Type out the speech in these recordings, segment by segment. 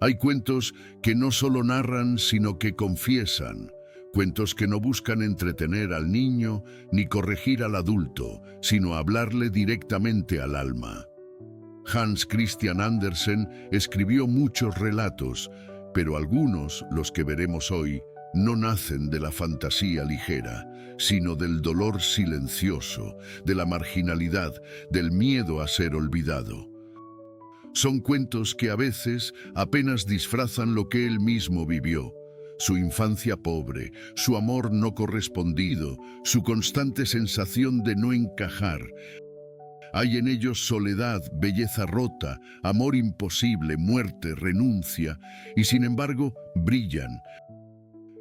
Hay cuentos que no solo narran, sino que confiesan. Cuentos que no buscan entretener al niño ni corregir al adulto, sino hablarle directamente al alma. Hans Christian Andersen escribió muchos relatos, pero algunos, los que veremos hoy, no nacen de la fantasía ligera, sino del dolor silencioso, de la marginalidad, del miedo a ser olvidado. Son cuentos que a veces apenas disfrazan lo que él mismo vivió: su infancia pobre, su amor no correspondido, su constante sensación de no encajar. Hay en ellos soledad, belleza rota, amor imposible, muerte, renuncia, y sin embargo brillan.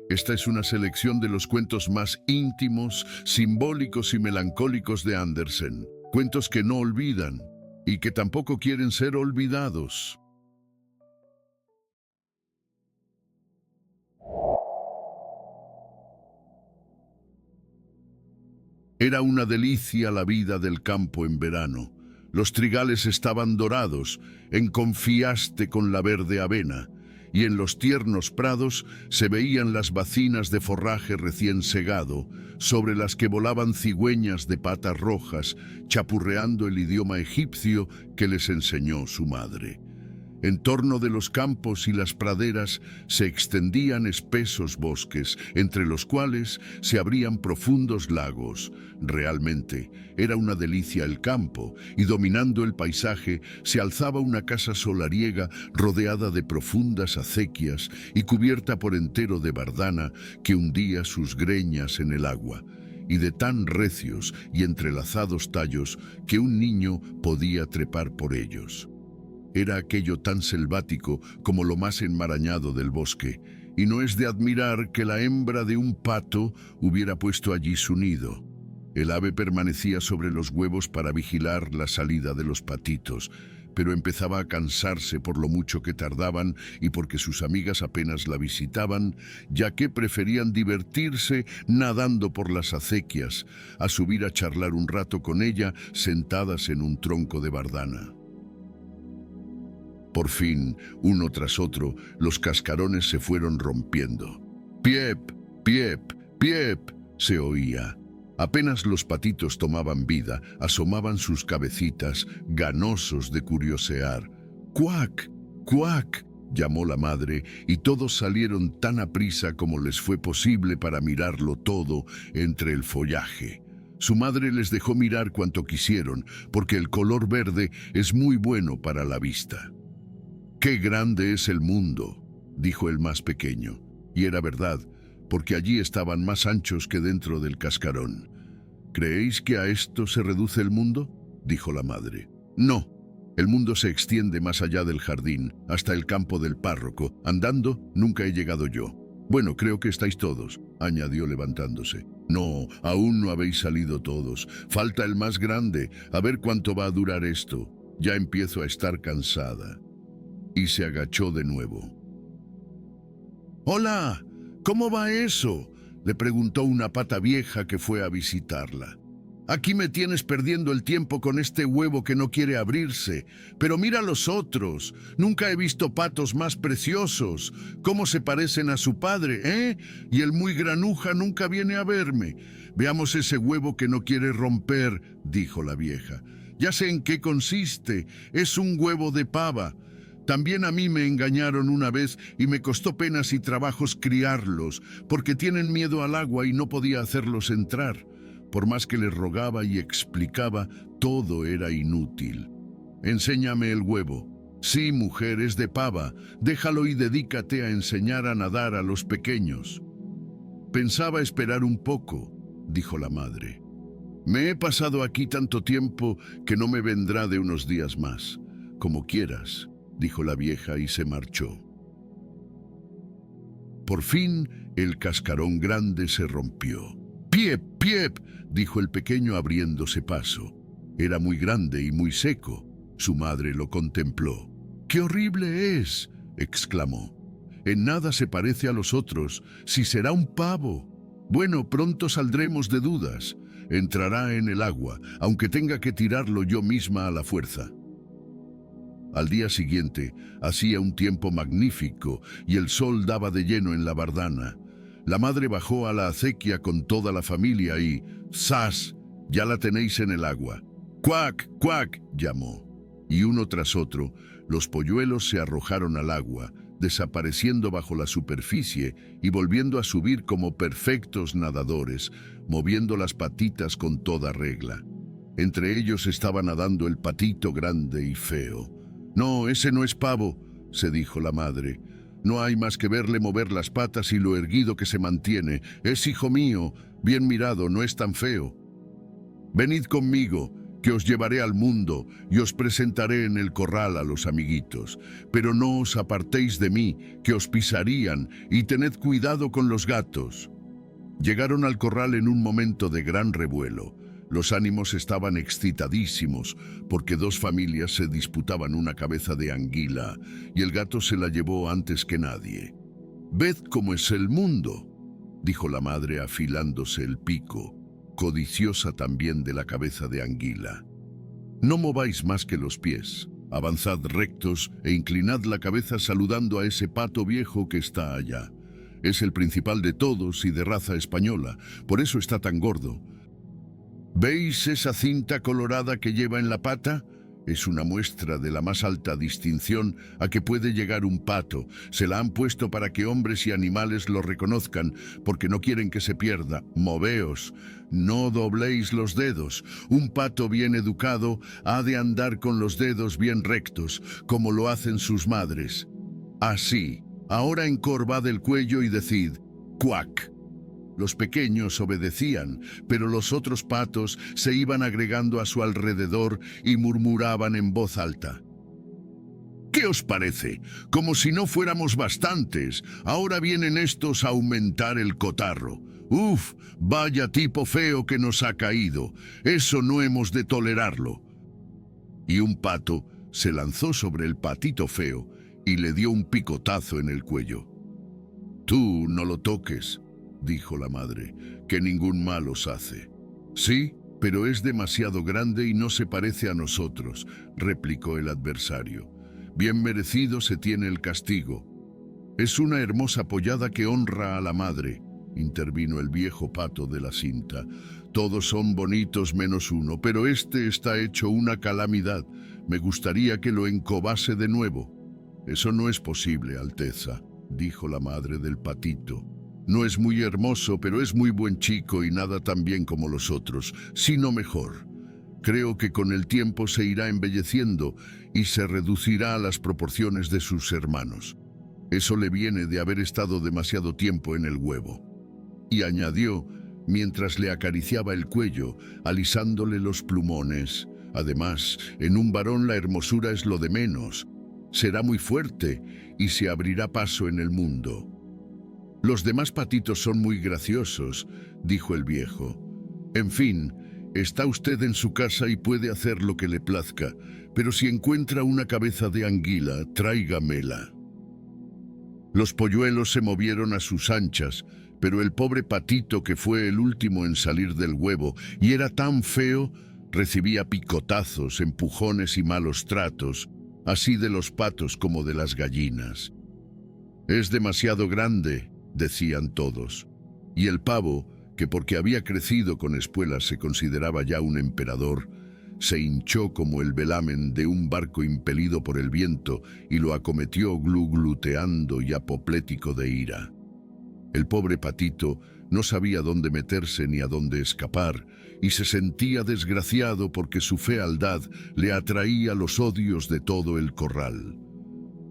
Esta es una selección de los cuentos más íntimos, simbólicos y melancólicos de Andersen. Cuentos que no olvidan y que tampoco quieren ser olvidados. Era una delicia la vida del campo en verano. Los trigales estaban dorados, enconfiaste con la verde avena, y en los tiernos prados se veían las bacinas de forraje recién segado, sobre las que volaban cigüeñas de patas rojas, chapurreando el idioma egipcio que les enseñó su madre. En torno de los campos y las praderas se extendían espesos bosques, entre los cuales se abrían profundos lagos. Realmente era una delicia el campo, y dominando el paisaje se alzaba una casa solariega rodeada de profundas acequias y cubierta por entero de bardana que hundía sus greñas en el agua, y de tan recios y entrelazados tallos que un niño podía trepar por ellos. Era aquello tan selvático como lo más enmarañado del bosque, y no es de admirar que la hembra de un pato hubiera puesto allí su nido. El ave permanecía sobre los huevos para vigilar la salida de los patitos, pero empezaba a cansarse por lo mucho que tardaban y porque sus amigas apenas la visitaban, ya que preferían divertirse nadando por las acequias, a subir a charlar un rato con ella sentadas en un tronco de bardana. Por fin, uno tras otro, los cascarones se fueron rompiendo. «Piep, piep, piep», se oía. Apenas los patitos tomaban vida, asomaban sus cabecitas, ganosos de curiosear. «¡Cuac! ¡Cuac!», llamó la madre, y todos salieron tan aprisa como les fue posible para mirarlo todo entre el follaje. Su madre les dejó mirar cuanto quisieron, porque el color verde es muy bueno para la vista. «¡Qué grande es el mundo!», dijo el más pequeño. Y era verdad, porque allí estaban más anchos que dentro del cascarón. «¿Creéis que a esto se reduce el mundo?», dijo la madre. «No, el mundo se extiende más allá del jardín, hasta el campo del párroco. Andando nunca he llegado yo. Bueno, creo que estáis todos», añadió levantándose. «No, aún no habéis salido todos. Falta el más grande. A ver cuánto va a durar esto. Ya empiezo a estar cansada». Y se agachó de nuevo. «Hola, ¿cómo va eso?», le preguntó una pata vieja que fue a visitarla. «Aquí me tienes perdiendo el tiempo con este huevo que no quiere abrirse. Pero mira los otros. Nunca he visto patos más preciosos. ¿Cómo se parecen a su padre, eh? Y el muy granuja nunca viene a verme. Veamos ese huevo que no quiere romper», dijo la vieja. «Ya sé en qué consiste. Es un huevo de pava. También a mí me engañaron una vez y me costó penas y trabajos criarlos, porque tienen miedo al agua y no podía hacerlos entrar. Por más que les rogaba y explicaba, todo era inútil. Enséñame el huevo». «Sí, mujer, es de pava. Déjalo y dedícate a enseñar a nadar a los pequeños». «Pensaba esperar un poco», dijo la madre. «Me he pasado aquí tanto tiempo que no me vendrá de unos días más. Como quieras», dijo la vieja y se marchó. Por fin, el cascarón grande se rompió. «¡Piep, piep!», dijo el pequeño abriéndose paso. Era muy grande y muy seco. Su madre lo contempló. «¡Qué horrible es!», exclamó. «En nada se parece a los otros. Si será un pavo. Bueno, pronto saldremos de dudas. Entrará en el agua, aunque tenga que tirarlo yo misma a la fuerza». Al día siguiente hacía un tiempo magnífico y el sol daba de lleno en la bardana. La madre bajó a la acequia con toda la familia y ¡zas! Ya la tenéis en el agua. ¡Cuac! ¡Cuac! Llamó. Y uno tras otro, los polluelos se arrojaron al agua, desapareciendo bajo la superficie y volviendo a subir como perfectos nadadores, moviendo las patitas con toda regla. Entre ellos estaba nadando el patito grande y feo. «No, ese no es Pavo», se dijo la madre. «No hay más que verle mover las patas y lo erguido que se mantiene. Es hijo mío, bien mirado, no es tan feo. Venid conmigo, que os llevaré al mundo y os presentaré en el corral a los amiguitos. Pero no os apartéis de mí, que os pisarían, y tened cuidado con los gatos». Llegaron al corral en un momento de gran revuelo. Los ánimos estaban excitadísimos, porque dos familias se disputaban una cabeza de anguila, y el gato se la llevó antes que nadie. «Ved cómo es el mundo», dijo la madre afilándose el pico, codiciosa también de la cabeza de anguila. «No mováis más que los pies, avanzad rectos e inclinad la cabeza saludando a ese pato viejo que está allá. Es el principal de todos y de raza española, por eso está tan gordo. ¿Veis esa cinta colorada que lleva en la pata? Es una muestra de la más alta distinción a que puede llegar un pato. Se la han puesto para que hombres y animales lo reconozcan, porque no quieren que se pierda. Moveos, no dobléis los dedos. Un pato bien educado ha de andar con los dedos bien rectos, como lo hacen sus madres. Así, ahora encorvad el cuello y decid, «cuac». Los pequeños obedecían, pero los otros patos se iban agregando a su alrededor y murmuraban en voz alta. «¿Qué os parece? Como si no fuéramos bastantes. Ahora vienen estos a aumentar el cotarro. ¡Uf! Vaya tipo feo que nos ha caído. Eso no hemos de tolerarlo». Y un pato se lanzó sobre el patito feo y le dio un picotazo en el cuello. «Tú no lo toques», dijo la madre, «que ningún mal os hace». «Sí, pero es demasiado grande y no se parece a nosotros», replicó el adversario. «Bien merecido se tiene el castigo». «Es una hermosa pollada que honra a la madre», intervino el viejo pato de la cinta. «Todos son bonitos menos uno, pero este está hecho una calamidad. Me gustaría que lo encobase de nuevo». «Eso no es posible, Alteza», dijo la madre del patito. «No es muy hermoso, pero es muy buen chico y nada tan bien como los otros, sino mejor. Creo que con el tiempo se irá embelleciendo y se reducirá a las proporciones de sus hermanos. Eso le viene de haber estado demasiado tiempo en el huevo». Y añadió, mientras le acariciaba el cuello, alisándole los plumones: «Además, en un varón la hermosura es lo de menos. Será muy fuerte y se abrirá paso en el mundo». «Los demás patitos son muy graciosos», dijo el viejo. «En fin, está usted en su casa y puede hacer lo que le plazca, pero si encuentra una cabeza de anguila, tráigamela». Los polluelos se movieron a sus anchas, pero el pobre patito, que fue el último en salir del huevo y era tan feo, recibía picotazos, empujones y malos tratos, así de los patos como de las gallinas. «Es demasiado grande», decían todos. Y el pavo, que porque había crecido con espuelas se consideraba ya un emperador, se hinchó como el velamen de un barco impelido por el viento y lo acometió glugluteando y apoplético de ira. El pobre patito no sabía dónde meterse ni a dónde escapar, y se sentía desgraciado porque su fealdad le atraía los odios de todo el corral.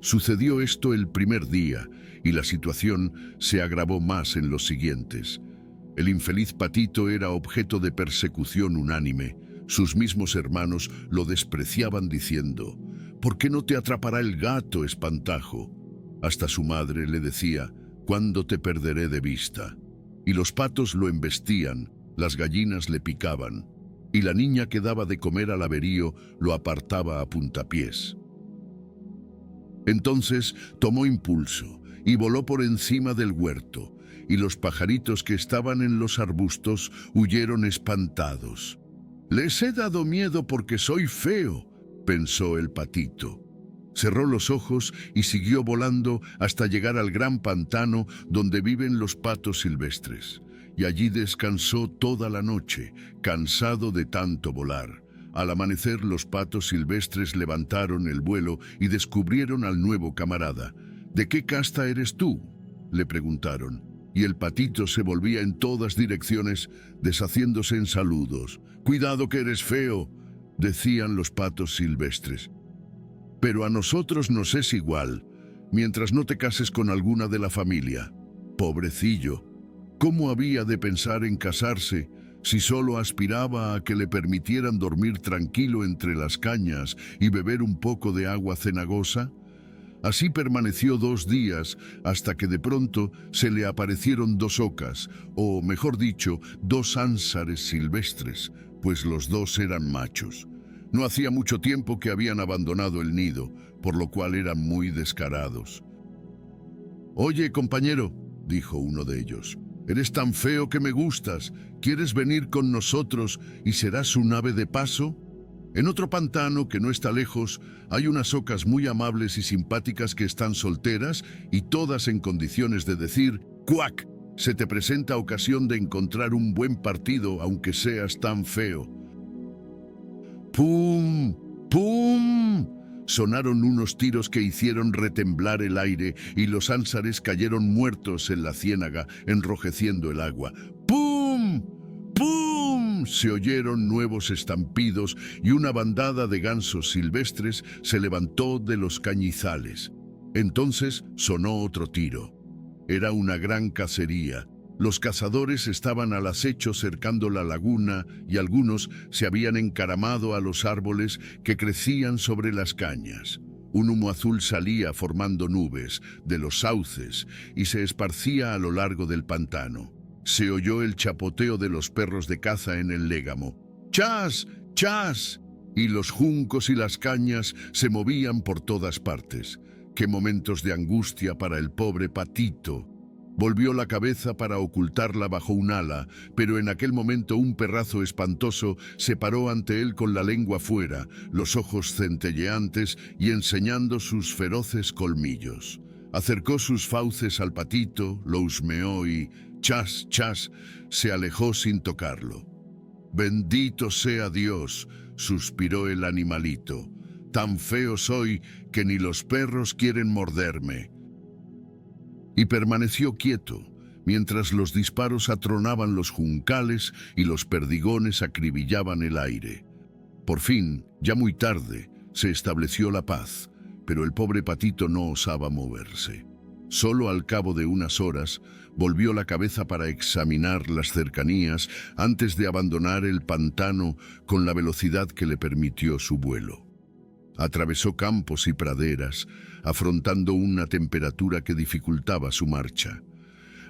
Sucedió esto el primer día, y la situación se agravó más en los siguientes. El infeliz patito era objeto de persecución unánime. Sus mismos hermanos lo despreciaban diciendo: «¿Por qué no te atrapará el gato, espantajo?». Hasta su madre le decía: «¿Cuándo te perderé de vista?». Y los patos lo embestían, las gallinas le picaban, y la niña que daba de comer al averío lo apartaba a puntapiés. Entonces tomó impulso y voló por encima del huerto, y los pajaritos que estaban en los arbustos huyeron espantados. «Les he dado miedo porque soy feo», pensó el patito. Cerró los ojos y siguió volando hasta llegar al gran pantano donde viven los patos silvestres. Y allí descansó toda la noche, cansado de tanto volar. Al amanecer, los patos silvestres levantaron el vuelo y descubrieron al nuevo camarada. ¿De qué casta eres tú?, le preguntaron. Y el patito se volvía en todas direcciones, deshaciéndose en saludos. «Cuidado que eres feo», decían los patos silvestres. «Pero a nosotros nos es igual, mientras no te cases con alguna de la familia». Pobrecillo, ¿cómo había de pensar en casarse si solo aspiraba a que le permitieran dormir tranquilo entre las cañas y beber un poco de agua cenagosa? Así permaneció 2 días hasta que de pronto se le aparecieron 2 ocas, o mejor dicho, 2 ánsares silvestres, pues los 2 eran machos. No hacía mucho tiempo que habían abandonado el nido, por lo cual eran muy descarados. «Oye, compañero», dijo uno de ellos, «eres tan feo que me gustas. ¿Quieres venir con nosotros y serás un ave de paso?» En otro pantano, que no está lejos, hay unas ocas muy amables y simpáticas que están solteras y todas en condiciones de decir «¡Cuac! Se te presenta ocasión de encontrar un buen partido, aunque seas tan feo». ¡Pum! ¡Pum! Sonaron unos tiros que hicieron retemblar el aire y los ánsares cayeron muertos en la ciénaga, enrojeciendo el agua. ¡Pum! ¡Pum! Se oyeron nuevos estampidos y una bandada de gansos silvestres se levantó de los cañizales. Entonces sonó otro tiro. Era una gran cacería. Los cazadores estaban al acecho cercando la laguna y algunos se habían encaramado a los árboles que crecían sobre las cañas. Un humo azul salía formando nubes de los sauces y se esparcía a lo largo del pantano. Se oyó el chapoteo de los perros de caza en el légamo. ¡Chas! ¡Chas! Y los juncos y las cañas se movían por todas partes. ¡Qué momentos de angustia para el pobre patito! Volvió la cabeza para ocultarla bajo un ala, pero en aquel momento un perrazo espantoso se paró ante él con la lengua fuera, los ojos centelleantes y enseñando sus feroces colmillos. Acercó sus fauces al patito, lo husmeó y, chas, chas, se alejó sin tocarlo. «Bendito sea Dios», suspiró el animalito. «Tan feo soy que ni los perros quieren morderme». Y permaneció quieto, mientras los disparos atronaban los juncales y los perdigones acribillaban el aire. Por fin, ya muy tarde, se estableció la paz, pero el pobre patito no osaba moverse. Solo al cabo de unas horas, volvió la cabeza para examinar las cercanías antes de abandonar el pantano con la velocidad que le permitió su vuelo. Atravesó campos y praderas, afrontando una temperatura que dificultaba su marcha.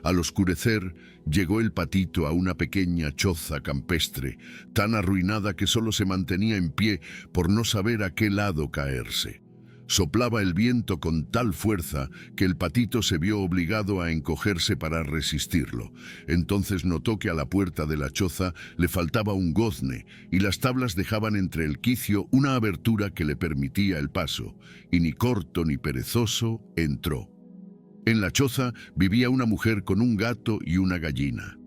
Al oscurecer, llegó el patito a una pequeña choza campestre, tan arruinada que solo se mantenía en pie por no saber a qué lado caerse. Soplaba el viento con tal fuerza que el patito se vio obligado a encogerse para resistirlo. Entonces notó que a la puerta de la choza le faltaba un gozne y las tablas dejaban entre el quicio una abertura que le permitía el paso, y ni corto ni perezoso entró. En la choza vivía una mujer con un gato y una gallina.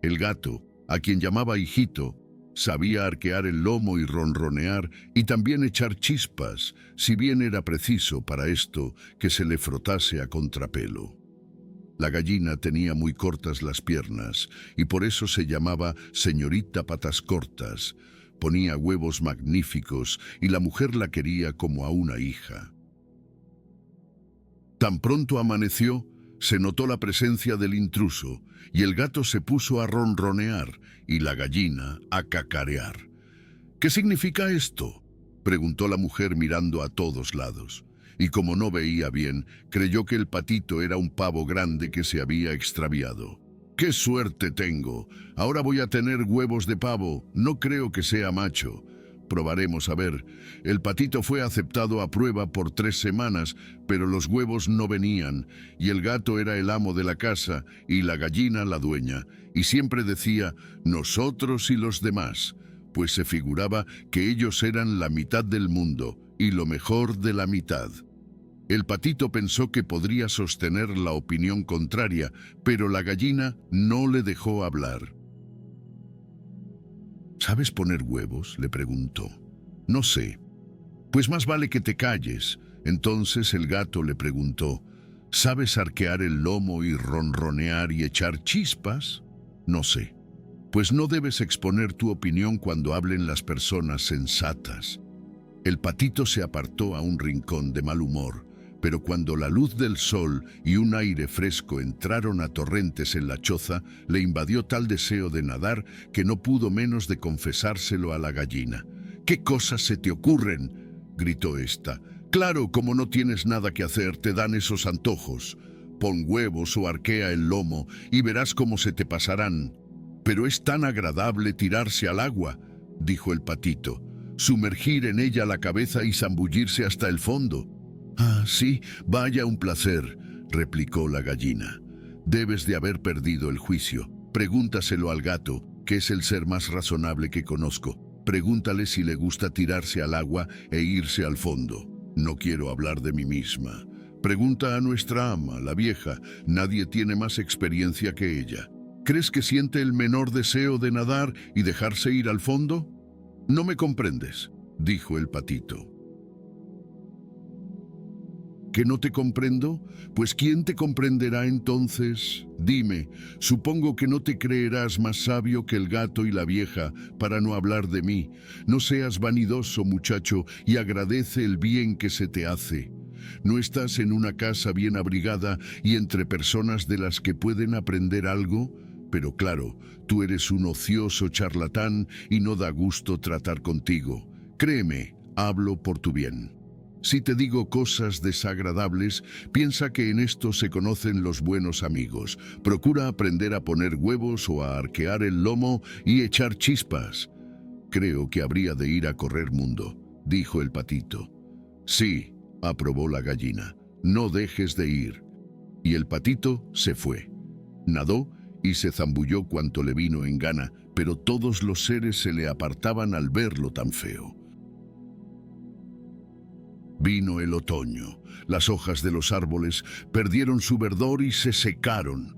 El gato, a quien llamaba hijito, sabía arquear el lomo y ronronear y también echar chispas, si bien era preciso para esto que se le frotase a contrapelo. La gallina tenía muy cortas las piernas y por eso se llamaba señorita Patas Cortas. Ponía huevos magníficos y la mujer la quería como a una hija. Tan pronto amaneció, se notó la presencia del intruso y el gato se puso a ronronear y la gallina a cacarear. «¿Qué significa esto?», preguntó la mujer mirando a todos lados. Y como no veía bien, creyó que el patito era un pavo grande que se había extraviado. «¡Qué suerte tengo! Ahora voy a tener huevos de pavo. No creo que sea macho. Probaremos a ver». El patito fue aceptado a prueba por 3 semanas, pero los huevos no venían, y el gato era el amo de la casa y la gallina la dueña, y siempre decía «nosotros y los demás». pues se figuraba que ellos eran la mitad del mundo y lo mejor de la mitad. El patito pensó que podría sostener la opinión contraria, pero la gallina no le dejó hablar. ¿Sabes poner huevos?, le preguntó. No sé. Pues más vale que te calles. Entonces el gato le preguntó, ¿sabes arquear el lomo y ronronear y echar chispas? No sé. Pues no debes exponer tu opinión cuando hablen las personas sensatas. El patito se apartó a un rincón de mal humor, pero cuando la luz del sol y un aire fresco entraron a torrentes en la choza, le invadió tal deseo de nadar que no pudo menos de confesárselo a la gallina. «¿Qué cosas se te ocurren?», gritó ésta. «Claro, como no tienes nada que hacer, te dan esos antojos. Pon huevos o arquea el lomo y verás cómo se te pasarán». «Pero es tan agradable tirarse al agua», dijo el patito, «sumergir en ella la cabeza y zambullirse hasta el fondo». «Ah, sí, vaya un placer», replicó la gallina. «Debes de haber perdido el juicio. Pregúntaselo al gato, que es el ser más razonable que conozco. Pregúntale si le gusta tirarse al agua e irse al fondo. No quiero hablar de mí misma. Pregunta a nuestra ama, la vieja. Nadie tiene más experiencia que ella. ¿Crees que siente el menor deseo de nadar y dejarse ir al fondo?» «No me comprendes», dijo el patito. ¿Que no te comprendo? Pues ¿quién te comprenderá entonces? Dime, supongo que no te creerás más sabio que el gato y la vieja, para no hablar de mí. No seas vanidoso, muchacho, y agradece el bien que se te hace. ¿No estás en una casa bien abrigada y entre personas de las que pueden aprender algo? Pero claro, tú eres un ocioso charlatán y no da gusto tratar contigo. Créeme, hablo por tu bien. Si te digo cosas desagradables, piensa que en esto se conocen los buenos amigos. Procura aprender a poner huevos o a arquear el lomo y echar chispas. Creo que habría de ir a correr mundo, dijo el patito. Sí, aprobó la gallina. No dejes de ir. Y el patito se fue. Nadó y se zambulló cuanto le vino en gana, pero todos los seres se le apartaban al verlo tan feo. Vino el otoño. Las hojas de los árboles perdieron su verdor y se secaron.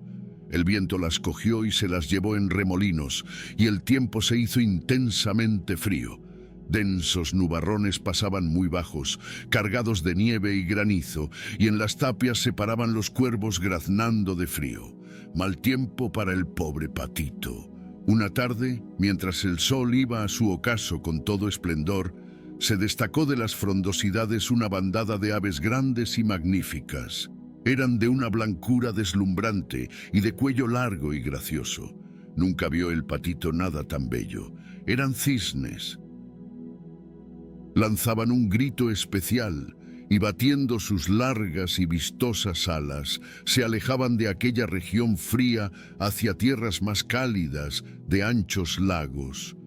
El viento las cogió y se las llevó en remolinos, y el tiempo se hizo intensamente frío. Densos nubarrones pasaban muy bajos, cargados de nieve y granizo, y en las tapias se paraban los cuervos graznando de frío. Mal tiempo para el pobre patito. Una tarde, mientras el sol iba a su ocaso con todo esplendor, se destacó de las frondosidades una bandada de aves grandes y magníficas. Eran de una blancura deslumbrante y de cuello largo y gracioso. Nunca vio el patito nada tan bello. Eran cisnes. Lanzaban un grito especial y batiendo sus largas y vistosas alas, se alejaban de aquella región fría hacia tierras más cálidas de anchos lagos.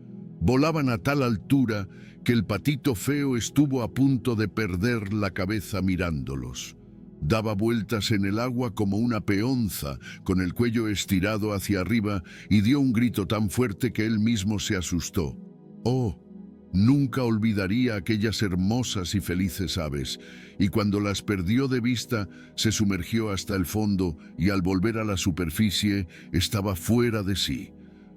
Volaban a tal altura que el patito feo estuvo a punto de perder la cabeza mirándolos. Daba vueltas en el agua como una peonza, con el cuello estirado hacia arriba, y dio un grito tan fuerte que él mismo se asustó. ¡Oh! Nunca olvidaría aquellas hermosas y felices aves, y cuando las perdió de vista, se sumergió hasta el fondo y al volver a la superficie estaba fuera de sí.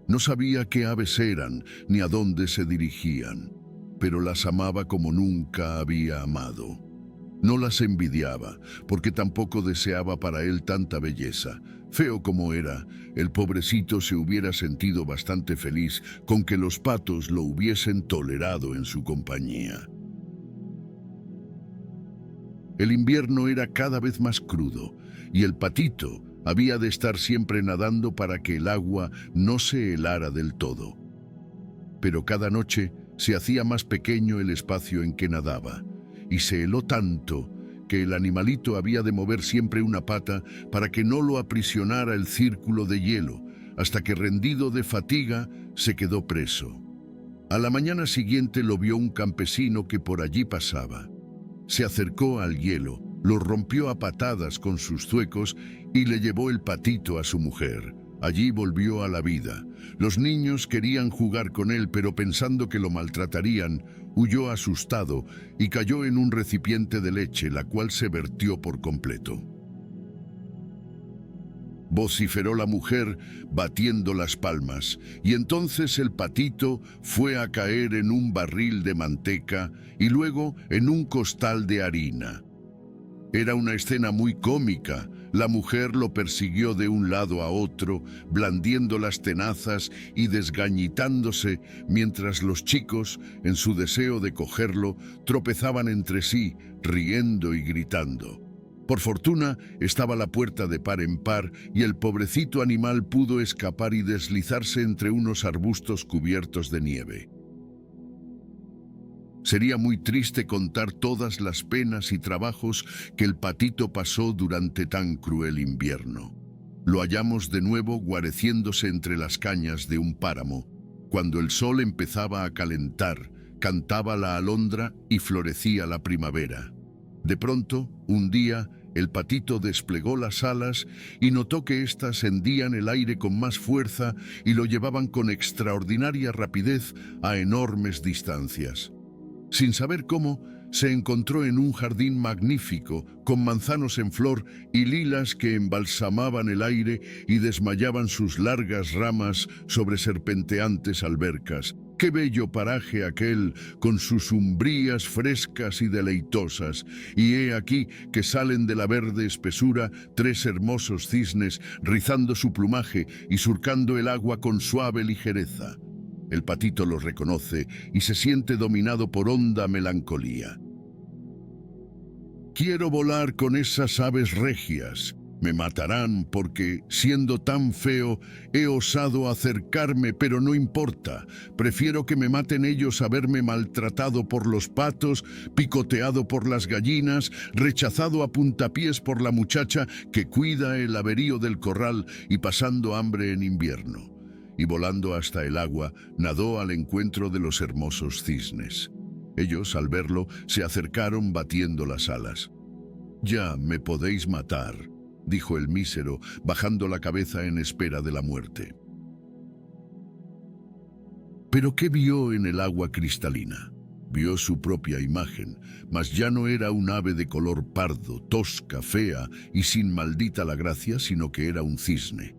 No sabía qué aves eran ni a dónde se dirigían, pero las amaba como nunca había amado. No las envidiaba, porque tampoco deseaba para él tanta belleza. Feo como era, el pobrecito se hubiera sentido bastante feliz con que los patos lo hubiesen tolerado en su compañía. El invierno era cada vez más crudo, y el patito había de estar siempre nadando para que el agua no se helara del todo. Pero cada noche se hacía más pequeño el espacio en que nadaba, y se heló tanto que el animalito había de mover siempre una pata para que no lo aprisionara el círculo de hielo, hasta que rendido de fatiga se quedó preso. A la mañana siguiente lo vio un campesino que por allí pasaba. Se acercó al hielo, lo rompió a patadas con sus zuecos y le llevó el patito a su mujer. Allí volvió a la vida. Los niños querían jugar con él, pero pensando que lo maltratarían, huyó asustado y cayó en un recipiente de leche, la cual se vertió por completo. Vociferó la mujer, batiendo las palmas, y entonces el patito fue a caer en un barril de manteca y luego en un costal de harina. Era una escena muy cómica. La mujer lo persiguió de un lado a otro, blandiendo las tenazas y desgañitándose, mientras los chicos, en su deseo de cogerlo, tropezaban entre sí, riendo y gritando. Por fortuna, estaba la puerta de par en par y el pobrecito animal pudo escapar y deslizarse entre unos arbustos cubiertos de nieve. Sería muy triste contar todas las penas y trabajos que el patito pasó durante tan cruel invierno. Lo hallamos de nuevo guareciéndose entre las cañas de un páramo. Cuando el sol empezaba a calentar, cantaba la alondra y florecía la primavera. De pronto, un día, el patito desplegó las alas y notó que éstas hendían el aire con más fuerza y lo llevaban con extraordinaria rapidez a enormes distancias. Sin saber cómo, se encontró en un jardín magnífico, con manzanos en flor y lilas que embalsamaban el aire y desmayaban sus largas ramas sobre serpenteantes albercas. ¡Qué bello paraje aquel, con sus umbrías frescas y deleitosas! Y he aquí que salen de la verde espesura 3 hermosos cisnes, rizando su plumaje y surcando el agua con suave ligereza. El patito los reconoce y se siente dominado por honda melancolía. Quiero volar con esas aves regias. Me matarán porque, siendo tan feo, he osado acercarme, pero no importa. Prefiero que me maten ellos a verme maltratado por los patos, picoteado por las gallinas, rechazado a puntapiés por la muchacha que cuida el averío del corral y pasando hambre en invierno. Y volando hasta el agua, nadó al encuentro de los hermosos cisnes. Ellos, al verlo, se acercaron batiendo las alas. «Ya me podéis matar», dijo el mísero, bajando la cabeza en espera de la muerte. ¿Pero qué vio en el agua cristalina? Vio su propia imagen, mas ya no era un ave de color pardo, tosca, fea y sin maldita la gracia, sino que era un cisne.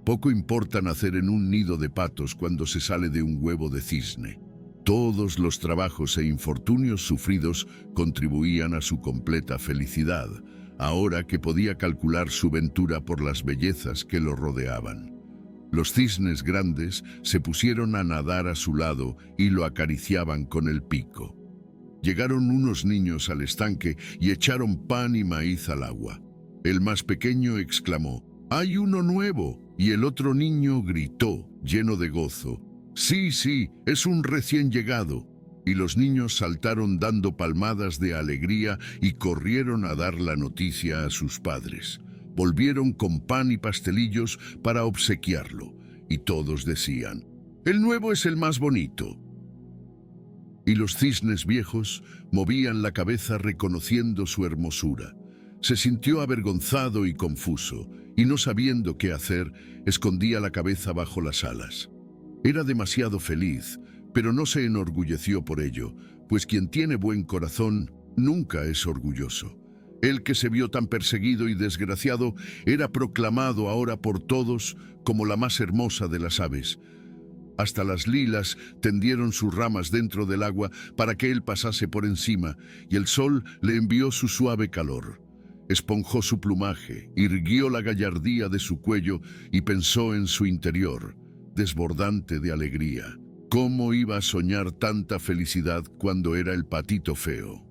Poco importa nacer en un nido de patos cuando se sale de un huevo de cisne. Todos los trabajos e infortunios sufridos contribuían a su completa felicidad, ahora que podía calcular su ventura por las bellezas que lo rodeaban. Los cisnes grandes se pusieron a nadar a su lado y lo acariciaban con el pico. Llegaron unos niños al estanque y echaron pan y maíz al agua. El más pequeño exclamó: «¡Hay uno nuevo!» Y el otro niño gritó, lleno de gozo: «Sí, sí, es un recién llegado». Y los niños saltaron dando palmadas de alegría y corrieron a dar la noticia a sus padres. Volvieron con pan y pastelillos para obsequiarlo, y todos decían: «El nuevo es el más bonito». Y los cisnes viejos movían la cabeza reconociendo su hermosura. Se sintió avergonzado y confuso, y no sabiendo qué hacer, escondía la cabeza bajo las alas. Era demasiado feliz, pero no se enorgulleció por ello, pues quien tiene buen corazón nunca es orgulloso. Él, que se vio tan perseguido y desgraciado, era proclamado ahora por todos como la más hermosa de las aves. Hasta las lilas tendieron sus ramas dentro del agua para que él pasase por encima, y el sol le envió su suave calor. Esponjó su plumaje, irguió la gallardía de su cuello y pensó en su interior, desbordante de alegría. ¿Cómo iba a soñar tanta felicidad cuando era el patito feo?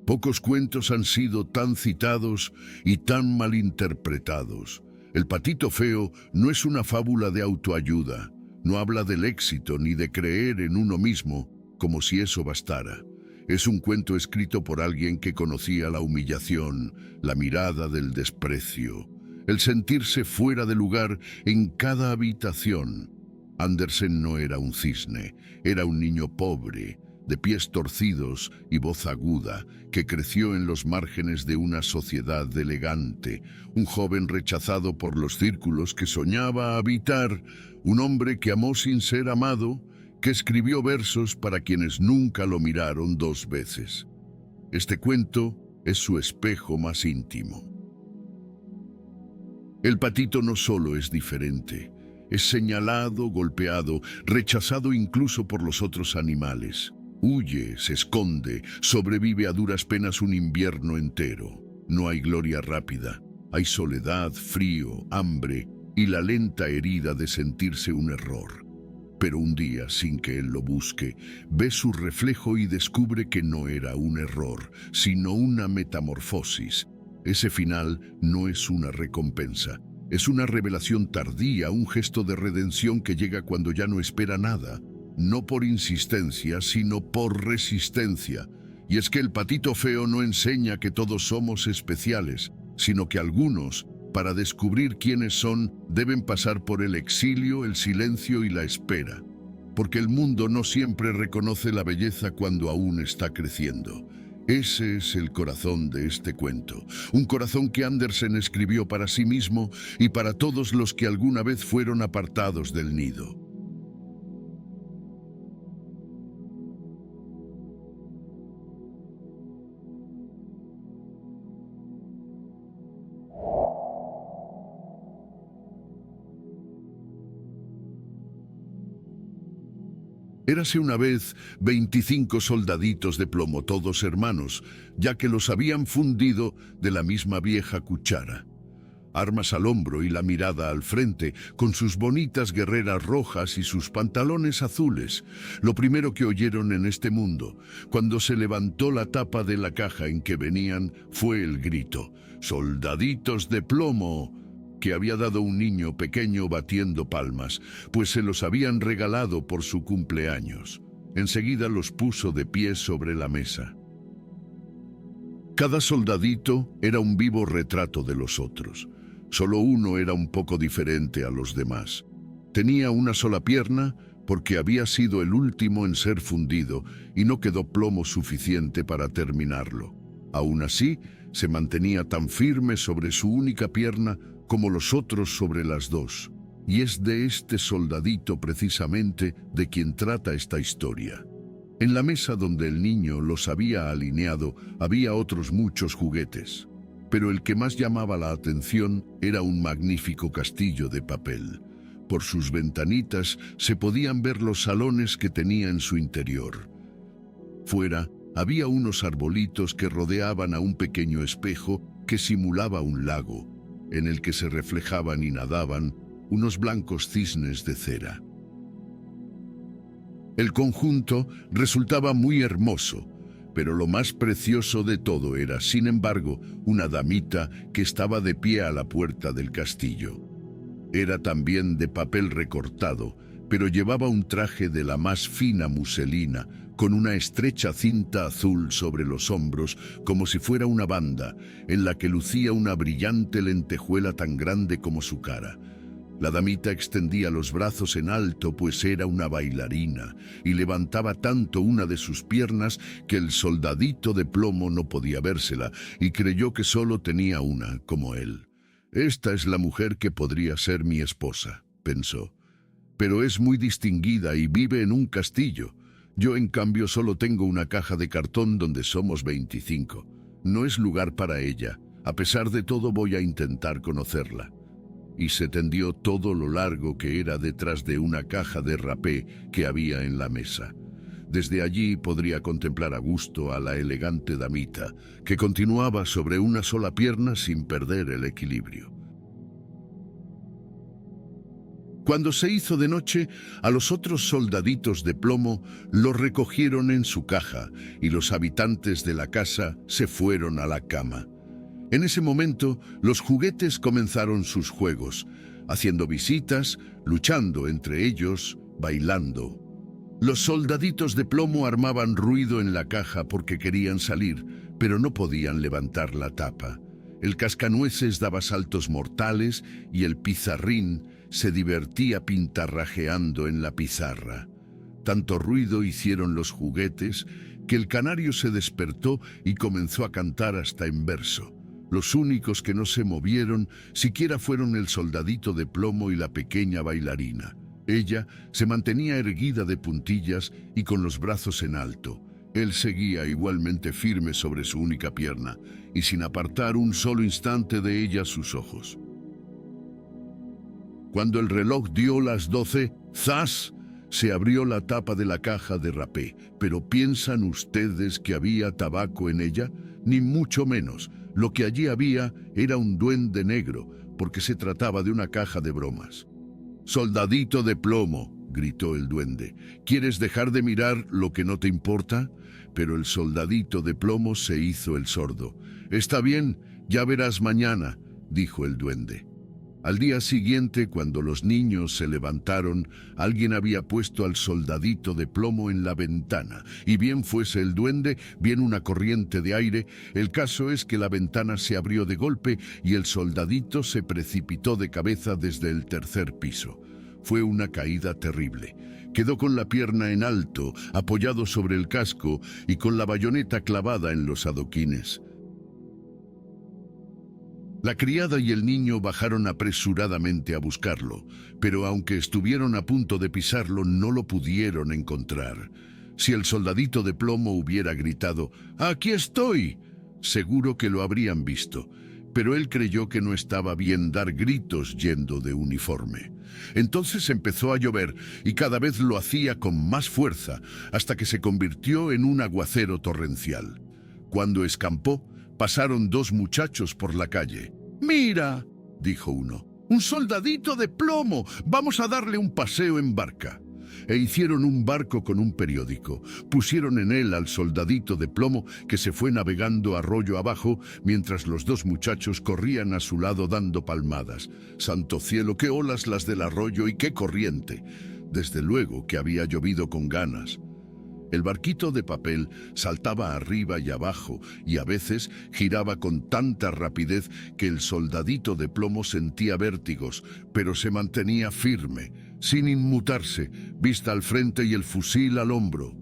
Pocos cuentos han sido tan citados y tan malinterpretados. El patito feo no es una fábula de autoayuda. No habla del éxito ni de creer en uno mismo, como si eso bastara. Es un cuento escrito por alguien que conocía la humillación, la mirada del desprecio, el sentirse fuera de lugar en cada habitación. Andersen no era un cisne, era un niño pobre, de pies torcidos y voz aguda, que creció en los márgenes de una sociedad elegante, un joven rechazado por los círculos que soñaba habitar, un hombre que amó sin ser amado, que escribió versos para quienes nunca lo miraron dos veces. Este cuento es su espejo más íntimo. El patito no solo es diferente, es señalado, golpeado, rechazado incluso por los otros animales. Huye, se esconde, sobrevive a duras penas un invierno entero. No hay gloria rápida, hay soledad, frío, hambre y la lenta herida de sentirse un error. Pero un día, sin que él lo busque, ve su reflejo y descubre que no era un error, sino una metamorfosis. Ese final no es una recompensa, es una revelación tardía, un gesto de redención que llega cuando ya no espera nada, no por insistencia, sino por resistencia. Y es que el patito feo no enseña que todos somos especiales, sino que algunos, para descubrir quiénes son, deben pasar por el exilio, el silencio y la espera. Porque el mundo no siempre reconoce la belleza cuando aún está creciendo. Ese es el corazón de este cuento, un corazón que Andersen escribió para sí mismo y para todos los que alguna vez fueron apartados del nido. Érase una vez 25 soldaditos de plomo, todos hermanos, ya que los habían fundido de la misma vieja cuchara. Armas al hombro y la mirada al frente, con sus bonitas guerreras rojas y sus pantalones azules. Lo primero que oyeron en este mundo, cuando se levantó la tapa de la caja en que venían, fue el grito: «¡Soldaditos de plomo!», que había dado un niño pequeño batiendo palmas, pues se los habían regalado por su cumpleaños. Enseguida los puso de pie sobre la mesa. Cada soldadito era un vivo retrato de los otros. Solo uno era un poco diferente a los demás. Tenía una sola pierna porque había sido el último en ser fundido y no quedó plomo suficiente para terminarlo. Aún así, se mantenía tan firme sobre su única pierna como los otros sobre las dos. Y es de este soldadito precisamente de quien trata esta historia. En la mesa donde el niño los había alineado había otros muchos juguetes, pero el que más llamaba la atención era un magnífico castillo de papel. Por sus ventanitas se podían ver los salones que tenía en su interior. Fuera había unos arbolitos que rodeaban a un pequeño espejo que simulaba un lago, en el que se reflejaban y nadaban unos blancos cisnes de cera. El conjunto resultaba muy hermoso, pero lo más precioso de todo era, sin embargo, una damita que estaba de pie a la puerta del castillo. Era también de papel recortado, pero llevaba un traje de la más fina muselina, con una estrecha cinta azul sobre los hombros, como si fuera una banda, en la que lucía una brillante lentejuela tan grande como su cara. La damita extendía los brazos en alto, pues era una bailarina, y levantaba tanto una de sus piernas que el soldadito de plomo no podía vérsela, y creyó que solo tenía una, como él. «Esta es la mujer que podría ser mi esposa», pensó. «Pero es muy distinguida y vive en un castillo. Yo, en cambio, solo tengo una caja de cartón donde somos 25. No es lugar para ella. A pesar de todo, voy a intentar conocerla». Y se tendió todo lo largo que era detrás de una caja de rapé que había en la mesa. Desde allí podría contemplar a gusto a la elegante damita, que continuaba sobre una sola pierna sin perder el equilibrio. Cuando se hizo de noche, a los otros soldaditos de plomo los recogieron en su caja y los habitantes de la casa se fueron a la cama. En ese momento, los juguetes comenzaron sus juegos, haciendo visitas, luchando entre ellos, bailando. Los soldaditos de plomo armaban ruido en la caja porque querían salir, pero no podían levantar la tapa. El cascanueces daba saltos mortales y el pizarrín se divertía pintarrajeando en la pizarra. Tanto ruido hicieron los juguetes que el canario se despertó y comenzó a cantar hasta en verso. Los únicos que no se movieron siquiera fueron el soldadito de plomo y la pequeña bailarina. Ella se mantenía erguida de puntillas y con los brazos en alto. Él seguía igualmente firme sobre su única pierna y sin apartar un solo instante de ella sus ojos. Cuando el reloj dio las 12, ¡zas!, se abrió la tapa de la caja de rapé. ¿Pero piensan ustedes que había tabaco en ella? Ni mucho menos. Lo que allí había era un duende negro, porque se trataba de una caja de bromas. «Soldadito de plomo», gritó el duende, «¿quieres dejar de mirar lo que no te importa?». Pero el soldadito de plomo se hizo el sordo. «Está bien, ya verás mañana», dijo el duende. Al día siguiente, cuando los niños se levantaron, alguien había puesto al soldadito de plomo en la ventana, y bien fuese el duende, bien una corriente de aire, el caso es que la ventana se abrió de golpe y el soldadito se precipitó de cabeza desde el tercer piso. Fue una caída terrible. Quedó con la pierna en alto, apoyado sobre el casco y con la bayoneta clavada en los adoquines. La criada y el niño bajaron apresuradamente a buscarlo, pero aunque estuvieron a punto de pisarlo, no lo pudieron encontrar. Si el soldadito de plomo hubiera gritado «¡Aquí estoy!», seguro que lo habrían visto, pero él creyó que no estaba bien dar gritos yendo de uniforme. Entonces empezó a llover y cada vez lo hacía con más fuerza, hasta que se convirtió en un aguacero torrencial. Cuando escampó, pasaron dos muchachos por la calle. «¡Mira!», dijo uno, «un soldadito de plomo, vamos a darle un paseo en barca». E hicieron un barco con un periódico. Pusieron en él al soldadito de plomo que se fue navegando arroyo abajo mientras los dos muchachos corrían a su lado dando palmadas. ¡Santo cielo, qué olas las del arroyo y qué corriente! Desde luego que había llovido con ganas. El barquito de papel saltaba arriba y abajo y a veces giraba con tanta rapidez que el soldadito de plomo sentía vértigos, pero se mantenía firme, sin inmutarse, vista al frente y el fusil al hombro.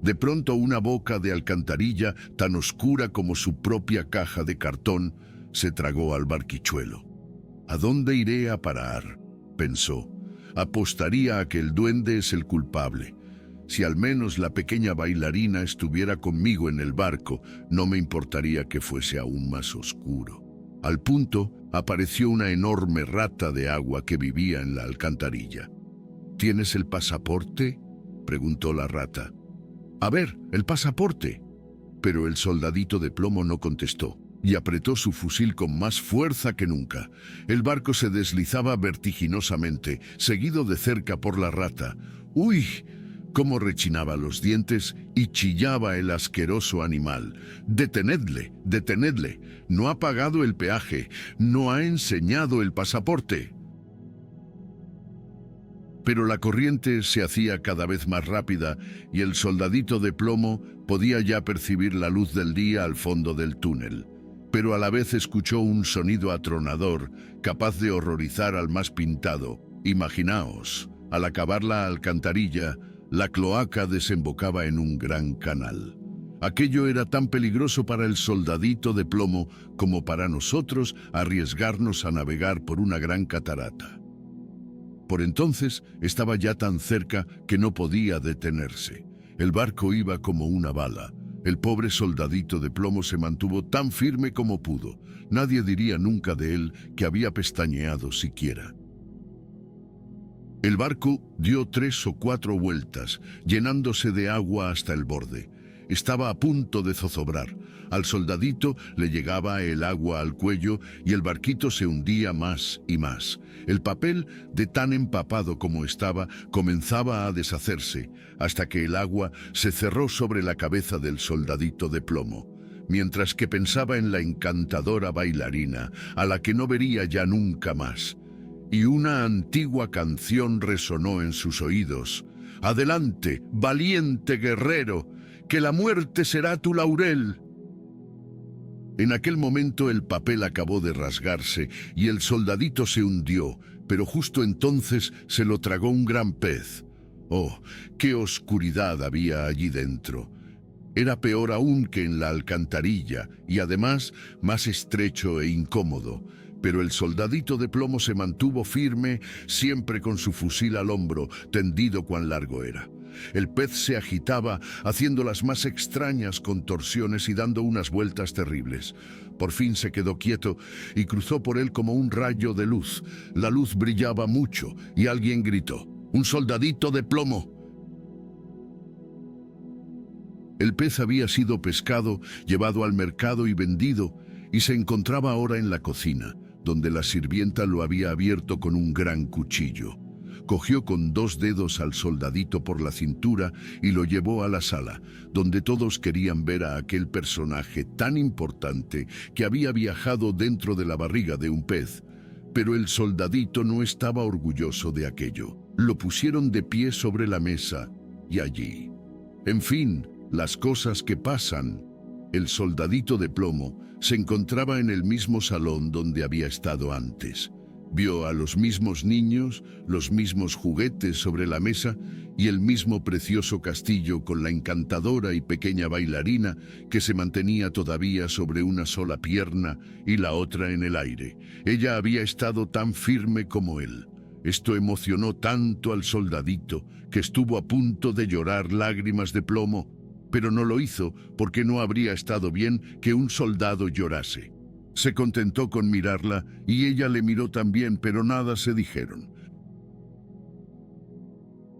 De pronto una boca de alcantarilla, tan oscura como su propia caja de cartón, se tragó al barquichuelo. «¿A dónde iré a parar?», pensó. «Apostaría a que el duende es el culpable. Si al menos la pequeña bailarina estuviera conmigo en el barco, no me importaría que fuese aún más oscuro». Al punto, apareció una enorme rata de agua que vivía en la alcantarilla. «¿Tienes el pasaporte?», preguntó la rata. «A ver, el pasaporte». Pero el soldadito de plomo no contestó y apretó su fusil con más fuerza que nunca. El barco se deslizaba vertiginosamente, seguido de cerca por la rata. ¡Uy! Cómo rechinaba los dientes y chillaba el asqueroso animal. «¡Detenedle! ¡Detenedle! No ha pagado el peaje, no ha enseñado el pasaporte». Pero la corriente se hacía cada vez más rápida y el soldadito de plomo podía ya percibir la luz del día al fondo del túnel. Pero a la vez escuchó un sonido atronador, capaz de horrorizar al más pintado. Imaginaos, al acabar la alcantarilla, la cloaca desembocaba en un gran canal. Aquello era tan peligroso para el soldadito de plomo como para nosotros arriesgarnos a navegar por una gran catarata. Por entonces estaba ya tan cerca que no podía detenerse. El barco iba como una bala. El pobre soldadito de plomo se mantuvo tan firme como pudo. Nadie diría nunca de él que había pestañeado siquiera. El barco dio 3 o 4 vueltas, llenándose de agua hasta el borde. Estaba a punto de zozobrar. Al soldadito le llegaba el agua al cuello y el barquito se hundía más y más. El papel, de tan empapado como estaba, comenzaba a deshacerse, hasta que el agua se cerró sobre la cabeza del soldadito de plomo, mientras que pensaba en la encantadora bailarina, a la que no vería ya nunca más. Y una antigua canción resonó en sus oídos. «Adelante, valiente guerrero, que la muerte será tu laurel». En aquel momento el papel acabó de rasgarse y el soldadito se hundió, pero justo entonces se lo tragó un gran pez. ¡Oh, qué oscuridad había allí dentro! Era peor aún que en la alcantarilla y además más estrecho e incómodo, pero el soldadito de plomo se mantuvo firme, siempre con su fusil al hombro, tendido cuán largo era. El pez se agitaba, haciendo las más extrañas contorsiones y dando unas vueltas terribles. Por fin se quedó quieto y cruzó por él como un rayo de luz. La luz brillaba mucho y alguien gritó: ¡Un soldadito de plomo! El pez había sido pescado, llevado al mercado y vendido, y se encontraba ahora en la cocina, donde la sirvienta lo había abierto con un gran cuchillo. Cogió con 2 dedos al soldadito por la cintura y lo llevó a la sala, donde todos querían ver a aquel personaje tan importante que había viajado dentro de la barriga de un pez. Pero el soldadito no estaba orgulloso de aquello. Lo pusieron de pie sobre la mesa y allí. En fin, las cosas que pasan. El soldadito de plomo se encontraba en el mismo salón donde había estado antes. Vio a los mismos niños, los mismos juguetes sobre la mesa y el mismo precioso castillo con la encantadora y pequeña bailarina que se mantenía todavía sobre una sola pierna y la otra en el aire. Ella había estado tan firme como él. Esto emocionó tanto al soldadito que estuvo a punto de llorar lágrimas de plomo, pero no lo hizo porque no habría estado bien que un soldado llorase. Se contentó con mirarla y ella le miró también, pero nada se dijeron.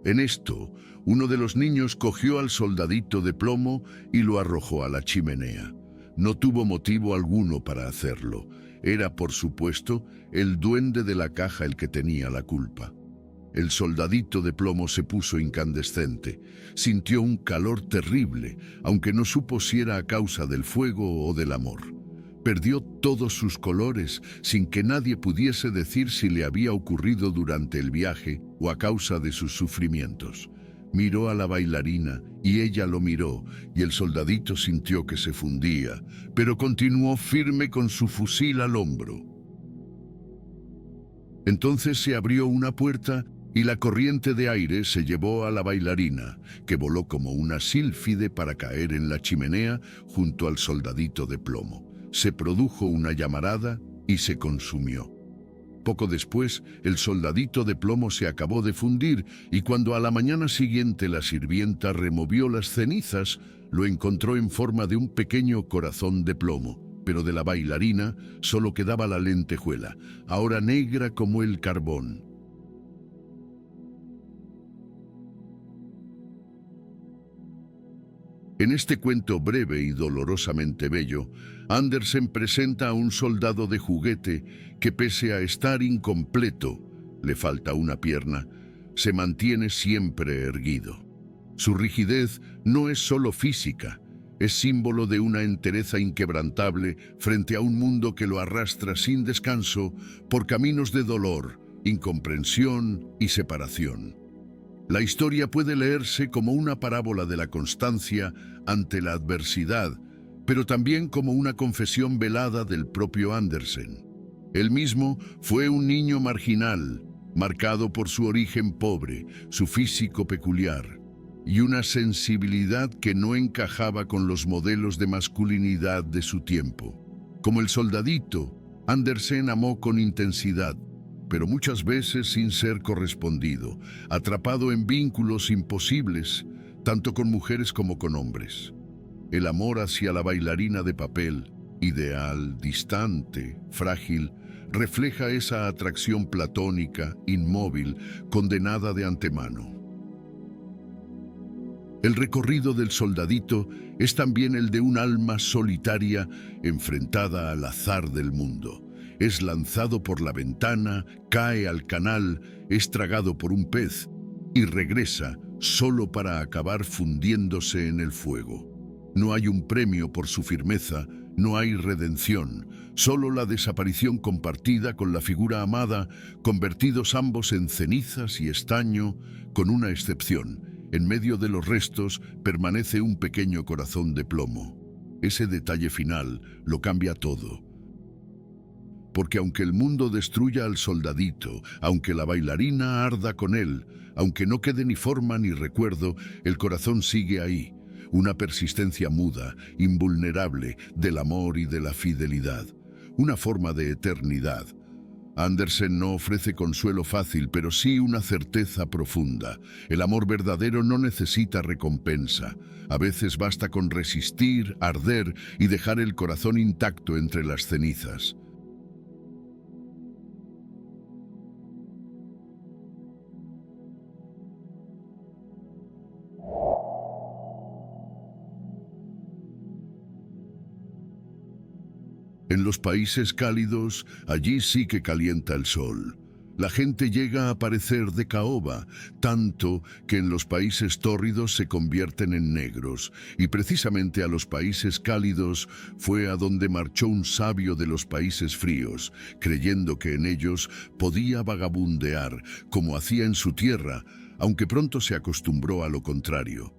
En esto, uno de los niños cogió al soldadito de plomo y lo arrojó a la chimenea. No tuvo motivo alguno para hacerlo. Era, por supuesto, el duende de la caja el que tenía la culpa. El soldadito de plomo se puso incandescente. Sintió un calor terrible, aunque no supo si era a causa del fuego o del amor. Perdió todos sus colores, sin que nadie pudiese decir si le había ocurrido durante el viaje o a causa de sus sufrimientos. Miró a la bailarina y ella lo miró, y el soldadito sintió que se fundía, pero continuó firme con su fusil al hombro. Entonces se abrió una puerta y la corriente de aire se llevó a la bailarina, que voló como una sílfide para caer en la chimenea junto al soldadito de plomo. Se produjo una llamarada y se consumió. Poco después, el soldadito de plomo se acabó de fundir y cuando a la mañana siguiente la sirvienta removió las cenizas, lo encontró en forma de un pequeño corazón de plomo, pero de la bailarina solo quedaba la lentejuela, ahora negra como el carbón. En este cuento breve y dolorosamente bello, Andersen presenta a un soldado de juguete que, pese a estar incompleto, le falta una pierna, se mantiene siempre erguido. Su rigidez no es solo física, es símbolo de una entereza inquebrantable frente a un mundo que lo arrastra sin descanso por caminos de dolor, incomprensión y separación. La historia puede leerse como una parábola de la constancia ante la adversidad, pero también como una confesión velada del propio Andersen. Él mismo fue un niño marginal, marcado por su origen pobre, su físico peculiar, y una sensibilidad que no encajaba con los modelos de masculinidad de su tiempo. Como el soldadito, Andersen amó con intensidad, pero muchas veces sin ser correspondido, atrapado en vínculos imposibles, tanto con mujeres como con hombres. El amor hacia la bailarina de papel, ideal, distante, frágil, refleja esa atracción platónica, inmóvil, condenada de antemano. El recorrido del soldadito es también el de un alma solitaria enfrentada al azar del mundo. Es lanzado por la ventana, cae al canal, es tragado por un pez y regresa solo para acabar fundiéndose en el fuego. No hay un premio por su firmeza, no hay redención, solo la desaparición compartida con la figura amada, convertidos ambos en cenizas y estaño, con una excepción. En medio de los restos permanece un pequeño corazón de plomo. Ese detalle final lo cambia todo. porque aunque el mundo destruya al soldadito, aunque la bailarina arda con él, aunque no quede ni forma ni recuerdo, el corazón sigue ahí, una persistencia muda, invulnerable, del amor y de la fidelidad, una forma de eternidad. Andersen no ofrece consuelo fácil, pero sí una certeza profunda. El amor verdadero no necesita recompensa. A veces basta con resistir, arder y dejar el corazón intacto entre las cenizas. En los países cálidos, allí sí que calienta el sol. La gente llega a parecer de caoba, tanto que en los países tórridos se convierten en negros, y precisamente a los países cálidos fue a donde marchó un sabio de los países fríos, creyendo que en ellos podía vagabundear, como hacía en su tierra, aunque pronto se acostumbró a lo contrario.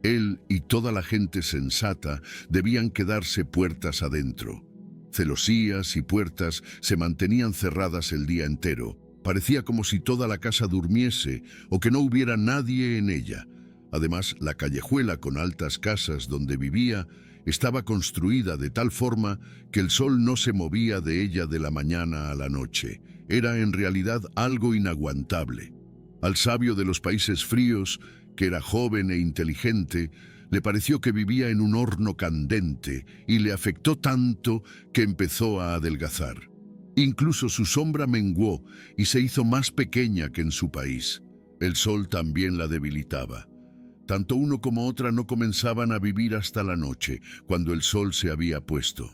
Él y toda la gente sensata debían quedarse puertas adentro. Celosías y puertas se mantenían cerradas el día entero. Parecía como si toda la casa durmiese o que no hubiera nadie en ella. Además, la callejuela con altas casas donde vivía estaba construida de tal forma que el sol no se movía de ella de la mañana a la noche. Era en realidad algo inaguantable. Al sabio de los países fríos, que era joven e inteligente, le pareció que vivía en un horno candente y le afectó tanto que empezó a adelgazar. Incluso su sombra menguó y se hizo más pequeña que en su país. El sol también la debilitaba. Tanto uno como otra no comenzaban a vivir hasta la noche, cuando el sol se había puesto.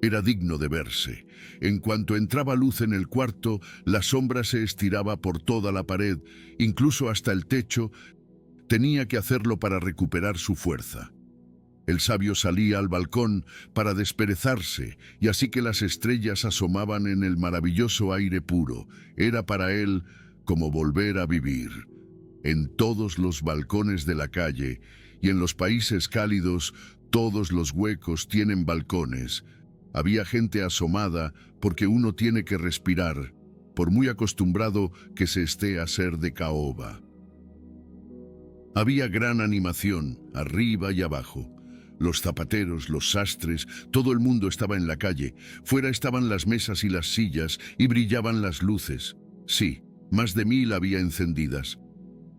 Era digno de verse. En cuanto entraba luz en el cuarto, la sombra se estiraba por toda la pared, incluso hasta el techo. Tenía que hacerlo para recuperar su fuerza. El sabio salía al balcón para desperezarse, y así que las estrellas asomaban en el maravilloso aire puro. Era para él como volver a vivir. En todos los balcones de la calle y en los países cálidos, todos los huecos tienen balcones. Había gente asomada porque uno tiene que respirar, por muy acostumbrado que se esté a ser de caoba. Había gran animación, arriba y abajo. Los zapateros, los sastres, todo el mundo estaba en la calle. Fuera estaban las mesas y las sillas y brillaban las luces. Sí, más de 1000 había encendidas.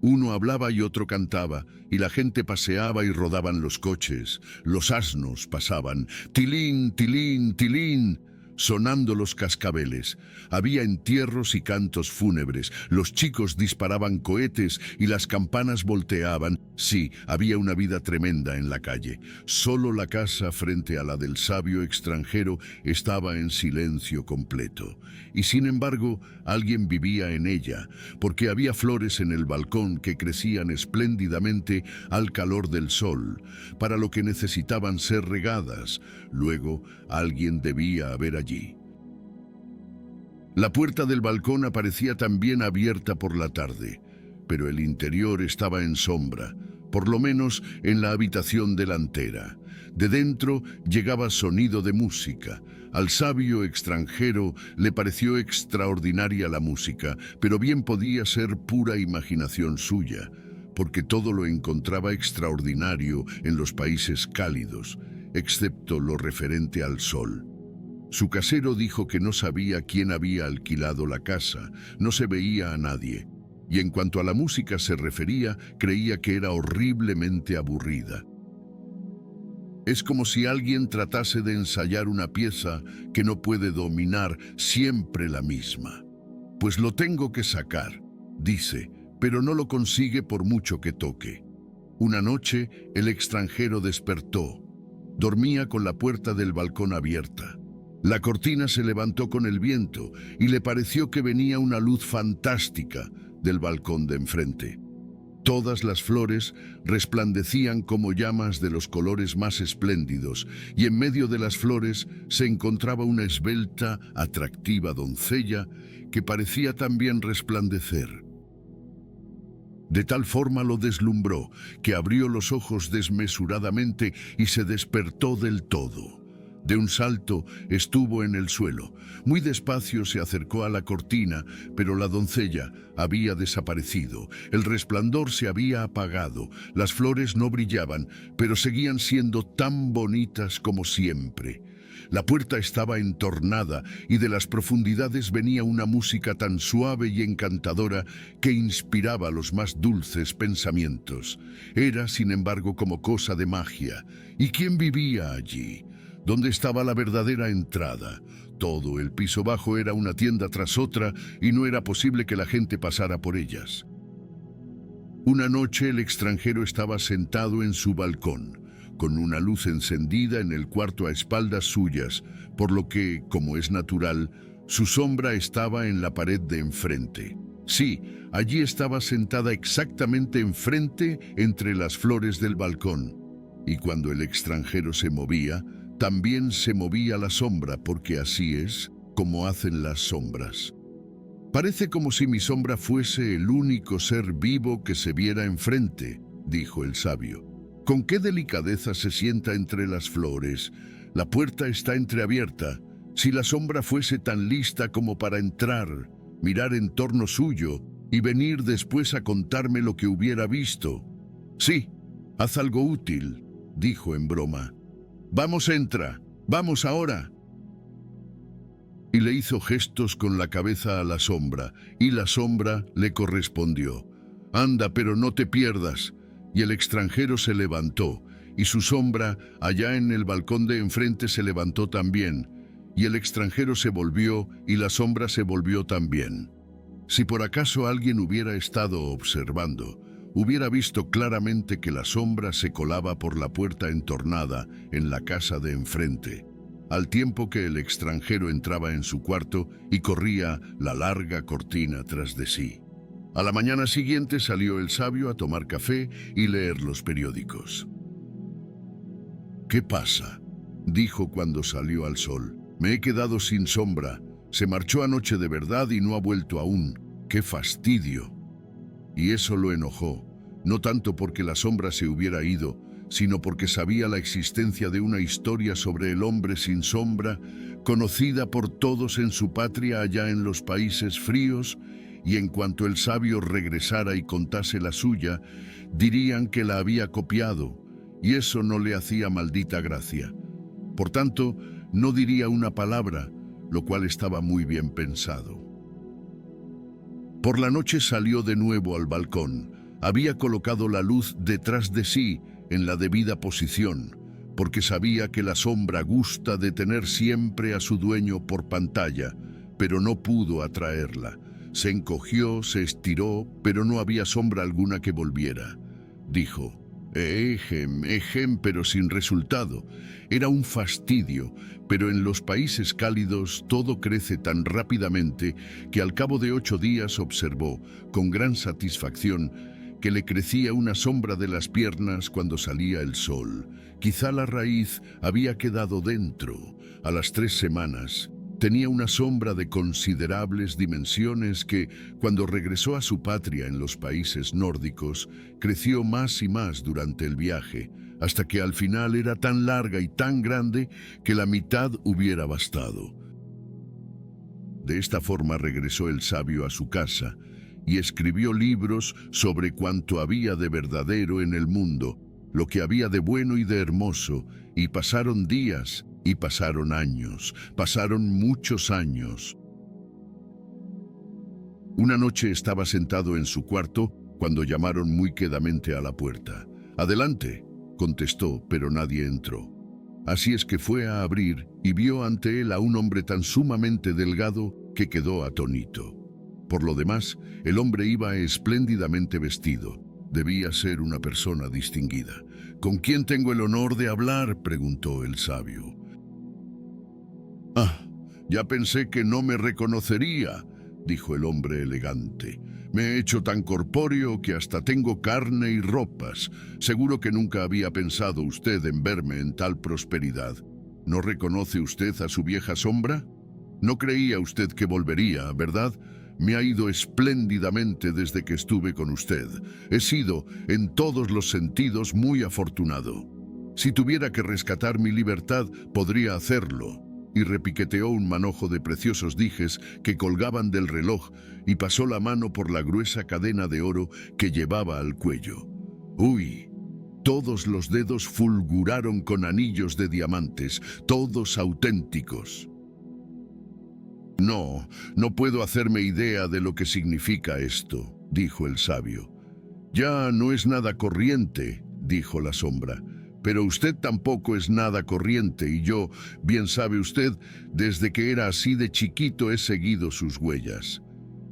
Uno hablaba y otro cantaba, y la gente paseaba y rodaban los coches. Los asnos pasaban, tilín, tilín, tilín, sonando los cascabeles. Había entierros y cantos fúnebres. Los chicos disparaban cohetes y las campanas volteaban. Sí, había una vida tremenda en la calle. Solo la casa frente a la del sabio extranjero estaba en silencio completo. Y sin embargo, alguien vivía en ella, porque había flores en el balcón que crecían espléndidamente al calor del sol, para lo que necesitaban ser regadas. Luego, alguien debía haber allí. La puerta del balcón aparecía también abierta por la tarde, pero el interior estaba en sombra, por lo menos en la habitación delantera. De dentro llegaba sonido de música. Al sabio extranjero le pareció extraordinaria la música, pero bien podía ser pura imaginación suya, porque todo lo encontraba extraordinario en los países cálidos, excepto lo referente al sol. Su casero dijo que no sabía quién había alquilado la casa, no se veía a nadie, y en cuanto a la música se refería, creía que era horriblemente aburrida. Es como si alguien tratase de ensayar una pieza que no puede dominar, siempre la misma. Pues lo tengo que sacar, dice, pero no lo consigue por mucho que toque. Una noche, el extranjero despertó. Dormía con la puerta del balcón abierta. La cortina se levantó con el viento y le pareció que venía una luz fantástica del balcón de enfrente. Todas las flores resplandecían como llamas de los colores más espléndidos, y en medio de las flores se encontraba una esbelta, atractiva doncella que parecía también resplandecer. De tal forma lo deslumbró que abrió los ojos desmesuradamente y se despertó del todo. De un salto estuvo en el suelo. Muy despacio se acercó a la cortina, pero la doncella había desaparecido. El resplandor se había apagado. Las flores no brillaban, pero seguían siendo tan bonitas como siempre. La puerta estaba entornada y de las profundidades venía una música tan suave y encantadora que inspiraba los más dulces pensamientos. Era, sin embargo, como cosa de magia. ¿Y quién vivía allí? ¿Dónde estaba la verdadera entrada? Todo el piso bajo era una tienda tras otra y no era posible que la gente pasara por ellas. Una noche el extranjero estaba sentado en su balcón, con una luz encendida en el cuarto a espaldas suyas, por lo que, como es natural, su sombra estaba en la pared de enfrente. Sí, allí estaba sentada exactamente enfrente entre las flores del balcón. Y cuando el extranjero se movía, también se movía la sombra, porque así es como hacen las sombras. «Parece como si mi sombra fuese el único ser vivo que se viera enfrente», dijo el sabio. «Con qué delicadeza se sienta entre las flores. La puerta está entreabierta. Si la sombra fuese tan lista como para entrar, mirar en torno suyo y venir después a contarme lo que hubiera visto». «Sí, haz algo útil», dijo en broma. «Vamos, entra. Vamos ahora». Y le hizo gestos con la cabeza a la sombra, y la sombra le correspondió. «Anda, pero no te pierdas». Y el extranjero se levantó, y su sombra, allá en el balcón de enfrente, se levantó también. Y el extranjero se volvió, y la sombra se volvió también. Si por acaso alguien hubiera estado observando, hubiera visto claramente que la sombra se colaba por la puerta entornada en la casa de enfrente, al tiempo que el extranjero entraba en su cuarto y corría la larga cortina tras de sí. A la mañana siguiente salió el sabio a tomar café y leer los periódicos. «¿Qué pasa?», dijo cuando salió al sol. «Me he quedado sin sombra. Se marchó anoche de verdad y no ha vuelto aún. ¡Qué fastidio!». Y eso lo enojó, no tanto porque la sombra se hubiera ido, sino porque sabía la existencia de una historia sobre el hombre sin sombra, conocida por todos en su patria allá en los países fríos, y en cuanto el sabio regresara y contase la suya, dirían que la había copiado, y eso no le hacía maldita gracia. Por tanto, no diría una palabra, lo cual estaba muy bien pensado. Por la noche salió de nuevo al balcón. Había colocado la luz detrás de sí, en la debida posición, porque sabía que la sombra gusta de tener siempre a su dueño por pantalla, pero no pudo atraerla. Se encogió, se estiró, pero no había sombra alguna que volviera. Dijo: ejem, pero sin resultado. Era un fastidio, pero en los países cálidos todo crece tan rápidamente que al cabo de 8 días observó, con gran satisfacción, que le crecía una sombra de las piernas cuando salía el sol. Quizá la raíz había quedado dentro. A las 3 semanas, tenía una sombra de considerables dimensiones que, cuando regresó a su patria en los países nórdicos, creció más y más durante el viaje, hasta que al final era tan larga y tan grande que la mitad hubiera bastado. De esta forma regresó el sabio a su casa y escribió libros sobre cuanto había de verdadero en el mundo, lo que había de bueno y de hermoso, y pasaron días y pasaron años, pasaron muchos años. Una noche estaba sentado en su cuarto cuando llamaron muy quedamente a la puerta. «Adelante», contestó, pero nadie entró. Así es que fue a abrir y vio ante él a un hombre tan sumamente delgado que quedó atónito. Por lo demás, el hombre iba espléndidamente vestido. Debía ser una persona distinguida. «¿Con quién tengo el honor de hablar?», preguntó el sabio. «Ah, ya pensé que no me reconocería», dijo el hombre elegante. «Me he hecho tan corpóreo que hasta tengo carne y ropas. Seguro que nunca había pensado usted en verme en tal prosperidad. ¿No reconoce usted a su vieja sombra? No creía usted que volvería, ¿verdad? Me ha ido espléndidamente desde que estuve con usted. He sido, en todos los sentidos, muy afortunado». Si tuviera que rescatar mi libertad, podría hacerlo. Y repiqueteó un manojo de preciosos dijes que colgaban del reloj y pasó la mano por la gruesa cadena de oro que llevaba al cuello. ¡Uy! Todos los dedos fulguraron con anillos de diamantes, todos auténticos. No puedo hacerme idea de lo que significa esto, dijo el sabio. Ya no es nada corriente, dijo la sombra. Pero usted tampoco es nada corriente y yo, bien sabe usted, desde que era así de chiquito he seguido sus huellas.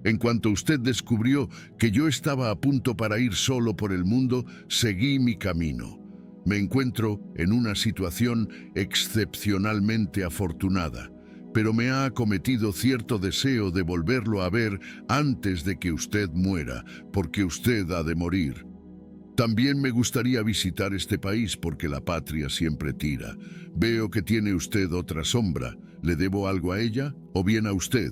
En cuanto usted descubrió que yo estaba a punto para ir solo por el mundo, seguí mi camino. Me encuentro en una situación excepcionalmente afortunada, pero me ha acometido cierto deseo de volverlo a ver antes de que usted muera, porque usted ha de morir. También me gustaría visitar este país porque la patria siempre tira. Veo que tiene usted otra sombra. ¿Le debo algo a ella o bien a usted?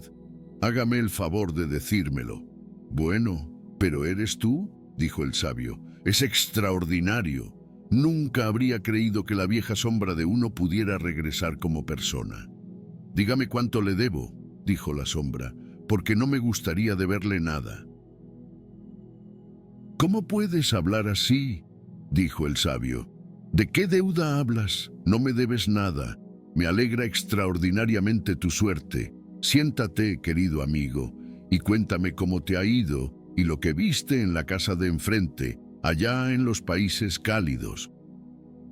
Hágame el favor de decírmelo. Bueno, ¿pero eres tú?, dijo el sabio. Es extraordinario. Nunca habría creído que la vieja sombra de uno pudiera regresar como persona. Dígame cuánto le debo, dijo la sombra, porque no me gustaría deberle nada. ¿Cómo puedes hablar así?, dijo el sabio. ¿De qué deuda hablas? No me debes nada. Me alegra extraordinariamente tu suerte. Siéntate, querido amigo, y cuéntame cómo te ha ido y lo que viste en la casa de enfrente, allá en los países cálidos.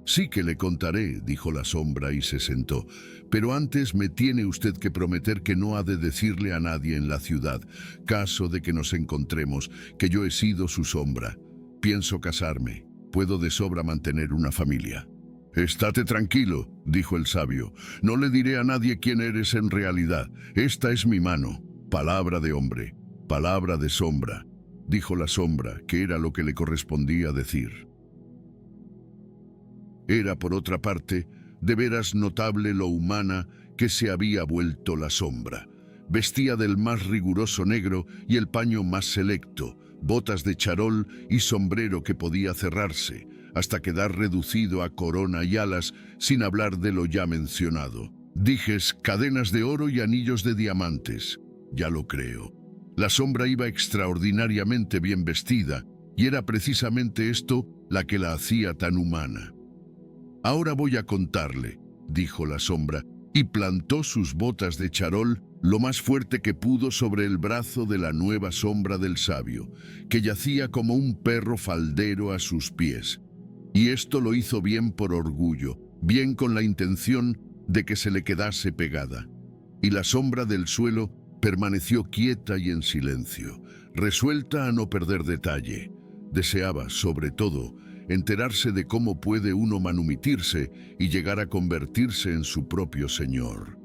Sí que le contaré, dijo la sombra y se sentó. Pero antes me tiene usted que prometer que no ha de decirle a nadie en la ciudad, caso de que nos encontremos, que yo he sido su sombra. Pienso casarme. Puedo de sobra mantener una familia. Estate tranquilo, dijo el sabio. No le diré a nadie quién eres en realidad. Esta es mi mano. Palabra de hombre, palabra de sombra, dijo la sombra, que era lo que le correspondía decir. Era, por otra parte, de veras notable lo humana que se había vuelto la sombra. Vestía del más riguroso negro y el paño más selecto, botas de charol y sombrero que podía cerrarse, hasta quedar reducido a corona y alas, sin hablar de lo ya mencionado. Dijes, cadenas de oro y anillos de diamantes. Ya lo creo. La sombra iba extraordinariamente bien vestida, y era precisamente esto la que la hacía tan humana. Ahora voy a contarle, dijo la sombra, y plantó sus botas de charol lo más fuerte que pudo sobre el brazo de la nueva sombra del sabio, que yacía como un perro faldero a sus pies. Y esto lo hizo bien por orgullo, bien con la intención de que se le quedase pegada. Y la sombra del suelo permaneció quieta y en silencio, resuelta a no perder detalle. Deseaba, sobre todo, enterarse de cómo puede uno manumitirse y llegar a convertirse en su propio señor.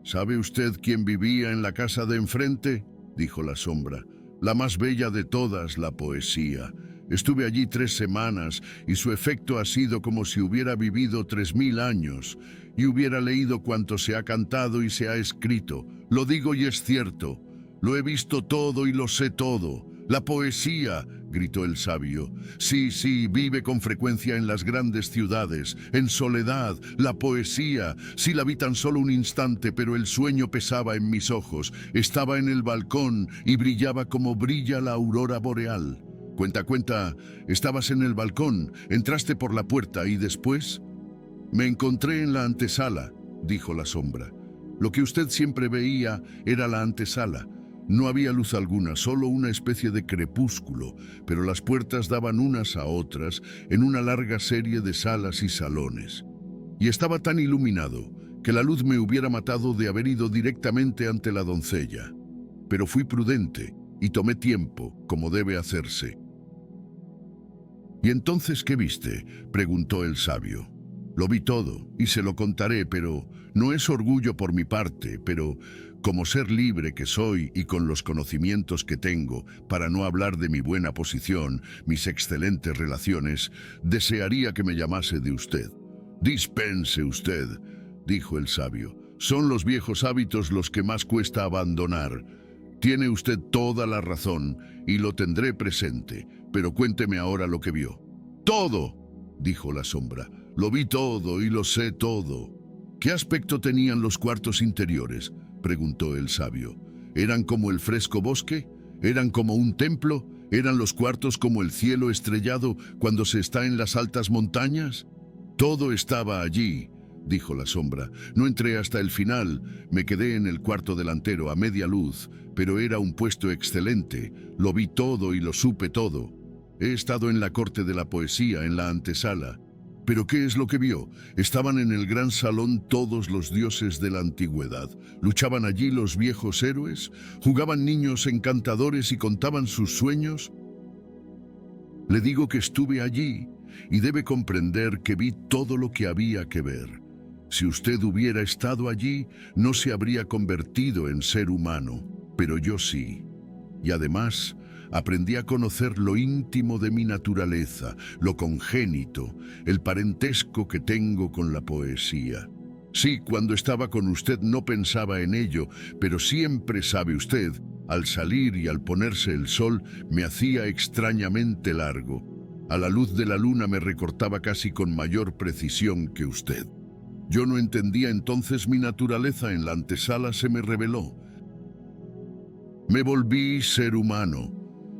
¿Sabe usted quién vivía en la casa de enfrente?, dijo la sombra. La más bella de todas, la poesía. Estuve allí 3 semanas y su efecto ha sido como si hubiera vivido 3000 años y hubiera leído cuanto se ha cantado y se ha escrito. Lo digo y es cierto. Lo he visto todo y lo sé todo. La poesía, gritó el sabio. Sí, vive con frecuencia en las grandes ciudades, en soledad. La poesía, sí la vi tan solo un instante, pero el sueño pesaba en mis ojos. Estaba en el balcón y brillaba como brilla la aurora boreal. Cuenta, estabas en el balcón, entraste por la puerta y después... Me encontré en la antesala, dijo la sombra. Lo que usted siempre veía era la antesala. No había luz alguna, solo una especie de crepúsculo, pero las puertas daban unas a otras en una larga serie de salas y salones. Y estaba tan iluminado que la luz me hubiera matado de haber ido directamente ante la doncella. Pero fui prudente y tomé tiempo, como debe hacerse. ¿Y entonces qué viste?, preguntó el sabio. Lo vi todo y se lo contaré, pero no es orgullo por mi parte, pero como ser libre que soy y con los conocimientos que tengo, para no hablar de mi buena posición, mis excelentes relaciones, desearía que me llamase de usted. Dispense usted, dijo el sabio. Son los viejos hábitos los que más cuesta abandonar. Tiene usted toda la razón y lo tendré presente, pero cuénteme ahora lo que vio. ¡Todo! dijo la sombra. Lo vi todo y lo sé todo. ¿Qué aspecto tenían los cuartos interiores?, preguntó el sabio. ¿Eran como el fresco bosque? ¿Eran como un templo? ¿Eran los cuartos como el cielo estrellado cuando se está en las altas montañas? Todo estaba allí, dijo la sombra. No entré hasta el final, me quedé en el cuarto delantero a media luz, pero era un puesto excelente. Lo vi todo y lo supe todo. He estado en la corte de la poesía, en la antesala. ¿Pero qué es lo que vio? Estaban en el gran salón todos los dioses de la antigüedad. ¿Luchaban allí los viejos héroes? ¿Jugaban niños encantadores y contaban sus sueños? Le digo que estuve allí y debe comprender que vi todo lo que había que ver. Si usted hubiera estado allí, no se habría convertido en ser humano, pero yo sí. Y además, aprendí a conocer lo íntimo de mi naturaleza, lo congénito, el parentesco que tengo con la poesía. Sí, cuando estaba con usted no pensaba en ello, pero siempre, sabe usted, al salir y al ponerse el sol me hacía extrañamente largo. A la luz de la luna me recortaba casi con mayor precisión que usted. Yo no entendía entonces mi naturaleza, en la antesala se me reveló. Me volví ser humano.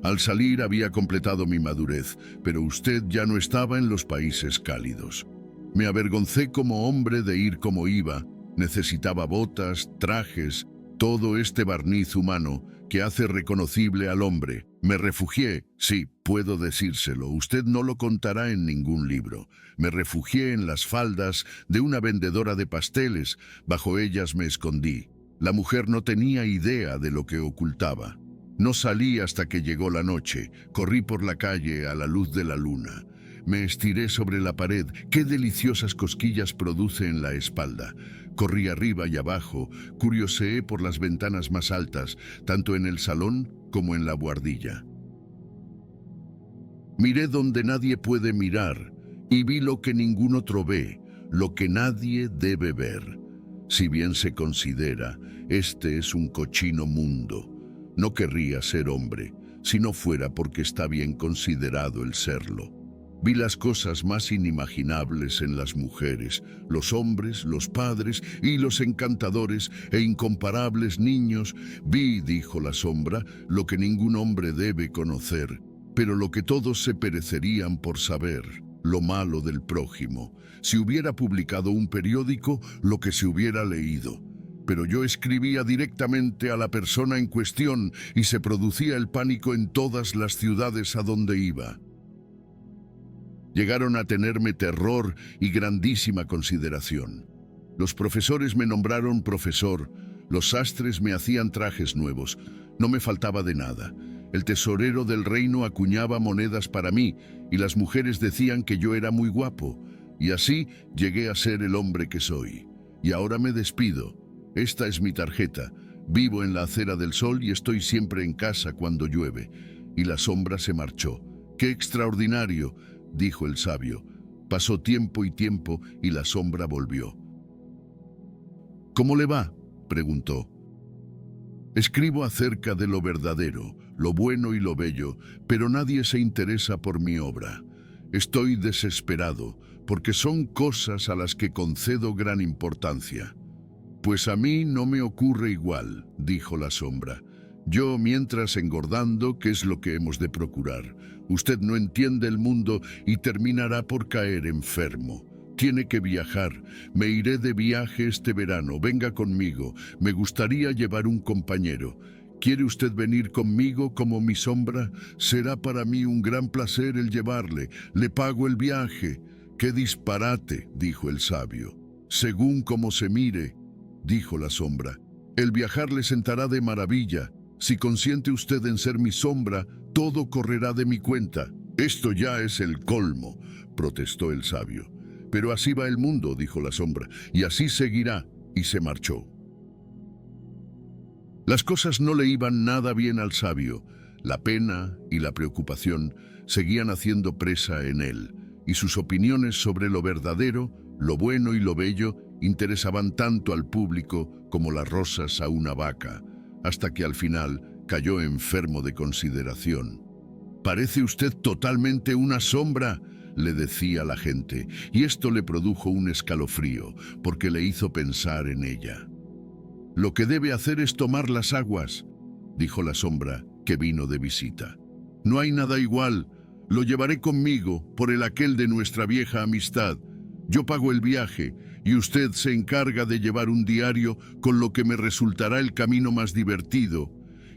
Al salir había completado mi madurez, pero usted ya no estaba en los países cálidos. Me avergoncé como hombre de ir como iba. Necesitaba botas, trajes, todo este barniz humano que hace reconocible al hombre. Me refugié, sí, puedo decírselo, usted no lo contará en ningún libro. Me refugié en las faldas de una vendedora de pasteles, bajo ellas me escondí. La mujer no tenía idea de lo que ocultaba. No salí hasta que llegó la noche, corrí por la calle a la luz de la luna. Me estiré sobre la pared, qué deliciosas cosquillas produce en la espalda. Corrí arriba y abajo, curioseé por las ventanas más altas, tanto en el salón como en la buhardilla. Miré donde nadie puede mirar, y vi lo que ningún otro ve, lo que nadie debe ver. Si bien se considera, este es un cochino mundo. No querría ser hombre, si no fuera porque está bien considerado el serlo. Vi las cosas más inimaginables en las mujeres, los hombres, los padres y los encantadores e incomparables niños. Vi, dijo la sombra, lo que ningún hombre debe conocer, pero lo que todos se perecerían por saber, lo malo del prójimo. Si hubiera publicado un periódico, lo que se hubiera leído. Pero yo escribía directamente a la persona en cuestión y se producía el pánico en todas las ciudades a donde iba. Llegaron a tenerme terror y grandísima consideración. Los profesores me nombraron profesor, los sastres me hacían trajes nuevos, no me faltaba de nada. El tesorero del reino acuñaba monedas para mí y las mujeres decían que yo era muy guapo. Y así llegué a ser el hombre que soy. Y ahora me despido. Esta es mi tarjeta. Vivo en la acera del sol y estoy siempre en casa cuando llueve. Y la sombra se marchó. ¡Qué extraordinario!, dijo el sabio. Pasó tiempo y la sombra volvió. ¿Cómo le va?, preguntó. Escribo acerca de lo verdadero, lo bueno y lo bello, pero nadie se interesa por mi obra. Estoy desesperado, porque son cosas a las que concedo gran importancia. Pues a mí no me ocurre igual, dijo la sombra. Yo, mientras engordando, ¿qué es lo que hemos de procurar? Usted no entiende el mundo y terminará por caer enfermo. Tiene que viajar. Me iré de viaje este verano. Venga conmigo. Me gustaría llevar un compañero. ¿Quiere usted venir conmigo como mi sombra? Será para mí un gran placer el llevarle. Le pago el viaje. ¡Qué disparate!, dijo el sabio. Según como se mire, dijo la sombra. El viajar le sentará de maravilla. Si consiente usted en ser mi sombra, todo correrá de mi cuenta. Esto ya es el colmo, protestó el sabio. Pero así va el mundo, dijo la sombra, y así seguirá, y se marchó. Las cosas no le iban nada bien al sabio. La pena y la preocupación seguían haciendo presa en él, y sus opiniones sobre lo verdadero, lo bueno y lo bello interesaban tanto al público como las rosas a una vaca, hasta que al final cayó enfermo de consideración. «Parece usted totalmente una sombra», le decía la gente, y esto le produjo un escalofrío, porque le hizo pensar en ella. «Lo que debe hacer es tomar las aguas», dijo la sombra, que vino de visita. «No hay nada igual. Lo llevaré conmigo, por el aquel de nuestra vieja amistad. Yo pago el viaje, y usted se encarga de llevar un diario con lo que me resultará el camino más divertido.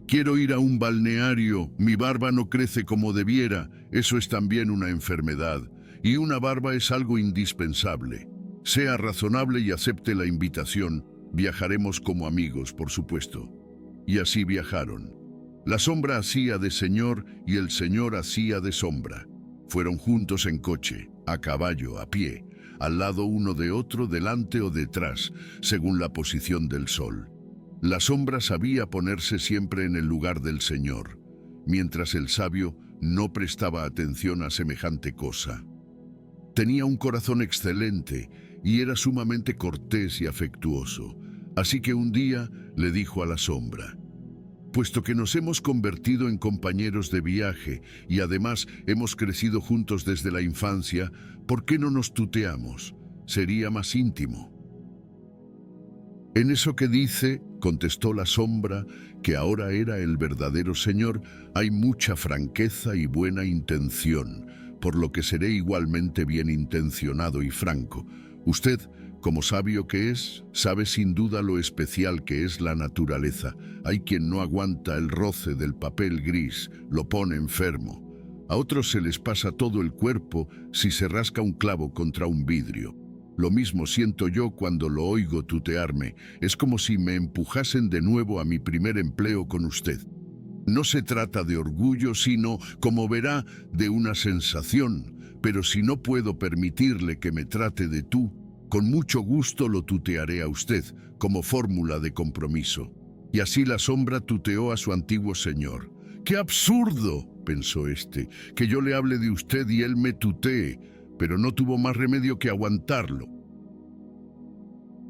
Quiero ir a un balneario, mi barba no crece como debiera, eso es también una enfermedad, y una barba es algo indispensable. Sea razonable y acepte la invitación, viajaremos como amigos, por supuesto». Y así viajaron. La sombra hacía de señor y el señor hacía de sombra. Fueron juntos en coche, a caballo, a pie, al lado uno de otro, delante o detrás, según la posición del sol. La sombra sabía ponerse siempre en el lugar del señor, mientras el sabio no prestaba atención a semejante cosa. Tenía un corazón excelente y era sumamente cortés y afectuoso, así que un día le dijo a la sombra: «Puesto que nos hemos convertido en compañeros de viaje y además hemos crecido juntos desde la infancia, ¿por qué no nos tuteamos? Sería más íntimo». «En eso que dice», contestó la sombra, que ahora era el verdadero señor, «hay mucha franqueza y buena intención, por lo que seré igualmente bien intencionado y franco. Usted, como sabio que es, sabe sin duda lo especial que es la naturaleza. Hay quien no aguanta el roce del papel gris, lo pone enfermo. A otros se les pasa todo el cuerpo si se rasca un clavo contra un vidrio. Lo mismo siento yo cuando lo oigo tutearme. Es como si me empujasen de nuevo a mi primer empleo con usted. No se trata de orgullo, sino, como verá, de una sensación. Pero si no puedo permitirle que me trate de tú, con mucho gusto lo tutearé a usted, como fórmula de compromiso». Y así la sombra tuteó a su antiguo señor. «¡Qué absurdo!», pensó este, «que yo le hable de usted y él me tutee», pero no tuvo más remedio que aguantarlo.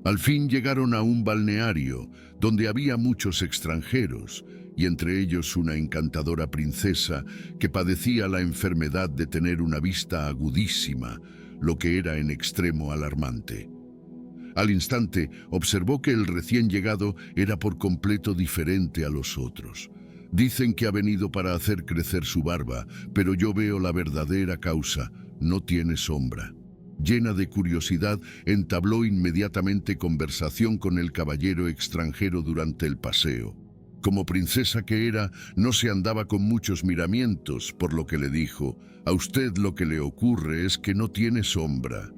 Al fin llegaron a un balneario, donde había muchos extranjeros, y entre ellos una encantadora princesa que padecía la enfermedad de tener una vista agudísima, lo que era en extremo alarmante. Al instante observó que el recién llegado era por completo diferente a los otros. «Dicen que ha venido para hacer crecer su barba, pero yo veo la verdadera causa, no tiene sombra». Llena de curiosidad, entabló inmediatamente conversación con el caballero extranjero durante el paseo. Como princesa que era, no se andaba con muchos miramientos, por lo que le dijo: «A usted lo que le ocurre es que no tiene sombra.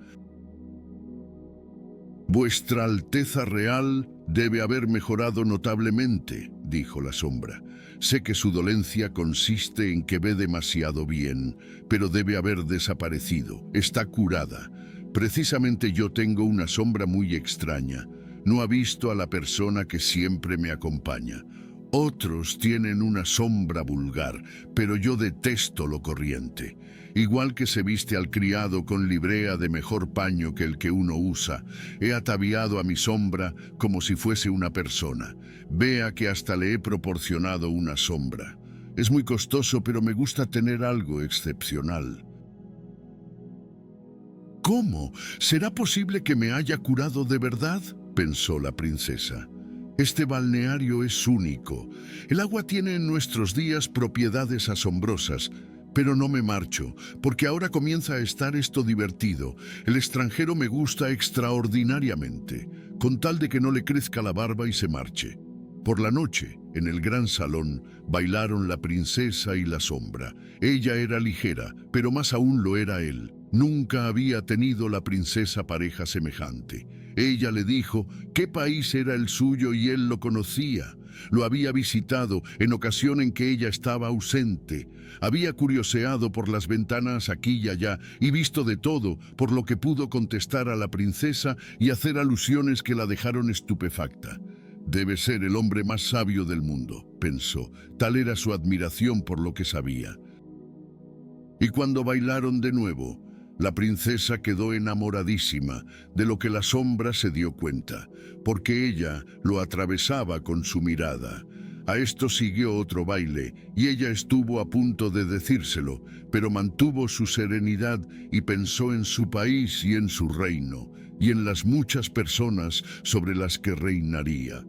Vuestra Alteza Real debe haber mejorado notablemente», dijo la sombra. «Sé que su dolencia consiste en que ve demasiado bien, pero debe haber desaparecido. Está curada. Precisamente yo tengo una sombra muy extraña. No ha visto a la persona que siempre me acompaña. Otros tienen una sombra vulgar, pero yo detesto lo corriente. Igual que se viste al criado con librea de mejor paño que el que uno usa, he ataviado a mi sombra como si fuese una persona. Vea que hasta le he proporcionado una sombra. Es muy costoso, pero me gusta tener algo excepcional». «¿Cómo? ¿Será posible que me haya curado de verdad?», pensó la princesa. «Este balneario es único. El agua tiene en nuestros días propiedades asombrosas. Pero no me marcho, porque ahora comienza a estar esto divertido. El extranjero me gusta extraordinariamente, con tal de que no le crezca la barba y se marche». Por la noche, en el gran salón, bailaron la princesa y la sombra. Ella era ligera, pero más aún lo era él. Nunca había tenido la princesa pareja semejante. Ella le dijo qué país era el suyo y él lo conocía. Lo había visitado en ocasión en que ella estaba ausente. Había curioseado por las ventanas aquí y allá y visto de todo, por lo que pudo contestar a la princesa y hacer alusiones que la dejaron estupefacta. «Debe ser el hombre más sabio del mundo», pensó. Tal era su admiración por lo que sabía. Y cuando bailaron de nuevo, la princesa quedó enamoradísima, de lo que la sombra se dio cuenta, porque ella lo atravesaba con su mirada. A esto siguió otro baile, y ella estuvo a punto de decírselo, pero mantuvo su serenidad y pensó en su país y en su reino, y en las muchas personas sobre las que reinaría.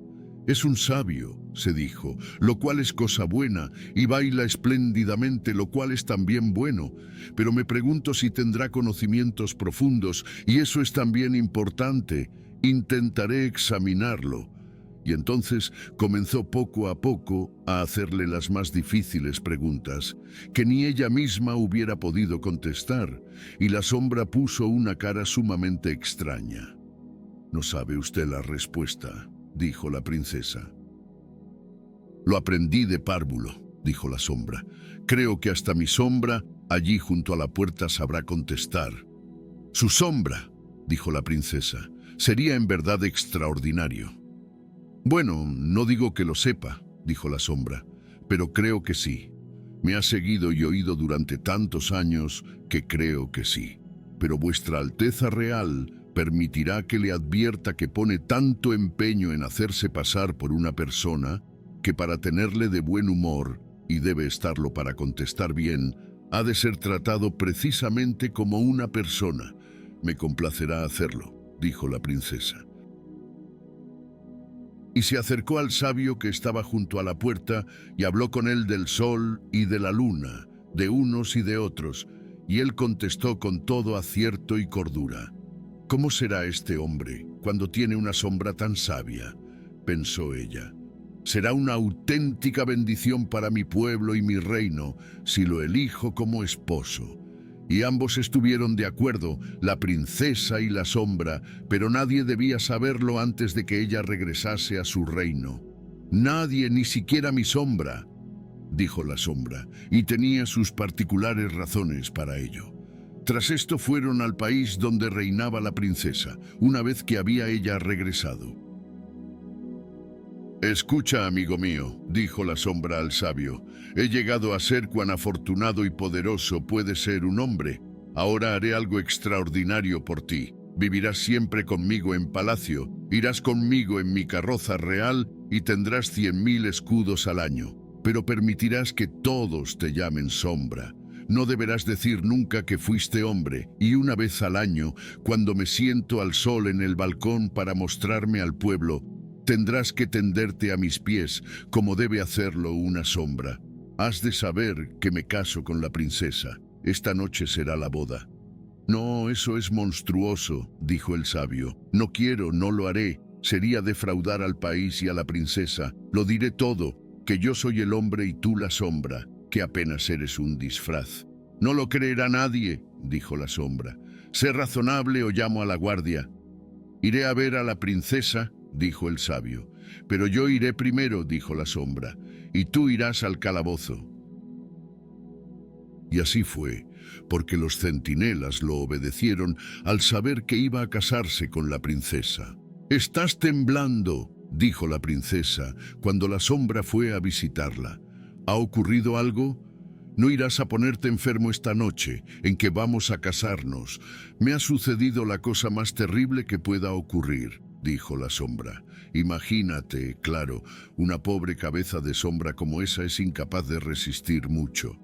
Es un sabio, se dijo, lo cual es cosa buena, y baila espléndidamente, lo cual es también bueno, pero me pregunto si tendrá conocimientos profundos, y eso es también importante. Intentaré examinarlo. Y entonces comenzó poco a poco a hacerle las más difíciles preguntas, que ni ella misma hubiera podido contestar, y la sombra puso una cara sumamente extraña. «No sabe usted la respuesta», dijo la princesa. «Lo aprendí de párvulo», dijo la sombra. «Creo que hasta mi sombra, allí junto a la puerta, sabrá contestar». «Su sombra», dijo la princesa, «sería en verdad extraordinario». «Bueno, no digo que lo sepa», dijo la sombra, «pero creo que sí. Me ha seguido y oído durante tantos años que creo que sí. Pero vuestra Alteza Real permitirá que le advierta que pone tanto empeño en hacerse pasar por una persona que para tenerle de buen humor, y debe estarlo para contestar bien, ha de ser tratado precisamente como una persona. Me complacerá hacerlo», dijo la princesa. Y se acercó al sabio que estaba junto a la puerta y habló con él del sol y de la luna, de unos y de otros, y él contestó con todo acierto y cordura. «¿Cómo será este hombre cuando tiene una sombra tan sabia?», pensó ella. «Será una auténtica bendición para mi pueblo y mi reino si lo elijo como esposo». Y ambos estuvieron de acuerdo, la princesa y la sombra, pero nadie debía saberlo antes de que ella regresase a su reino. «Nadie, ni siquiera mi sombra», dijo la sombra, y tenía sus particulares razones para ello. Tras esto fueron al país donde reinaba la princesa, una vez que había ella regresado. «Escucha, amigo mío», dijo la sombra al sabio, «he llegado a ser cuán afortunado y poderoso puede ser un hombre. Ahora haré algo extraordinario por ti. Vivirás siempre conmigo en palacio, irás conmigo en mi carroza real y tendrás 100.000 escudos al año. Pero permitirás que todos te llamen sombra. No deberás decir nunca que fuiste hombre, y una vez al año, cuando me siento al sol en el balcón para mostrarme al pueblo, tendrás que tenderte a mis pies, como debe hacerlo una sombra. Has de saber que me caso con la princesa. Esta noche será la boda». «No, eso es monstruoso», dijo el sabio. «No quiero, no lo haré. Sería defraudar al país y a la princesa. Lo diré todo, que yo soy el hombre y tú la sombra, que apenas eres un disfraz». «No lo creerá nadie», dijo la sombra. «Sé razonable o llamo a la guardia». «Iré a ver a la princesa», dijo el sabio. «Pero yo iré primero», dijo la sombra, «y tú irás al calabozo». Y así fue, porque los centinelas lo obedecieron al saber que iba a casarse con la princesa. «Estás temblando», dijo la princesa cuando la sombra fue a visitarla. «¿Ha ocurrido algo? No irás a ponerte enfermo esta noche, en que vamos a casarnos. Me ha sucedido la cosa más terrible que pueda ocurrir», dijo la sombra. «Imagínate, claro, una pobre cabeza de sombra como esa es incapaz de resistir mucho.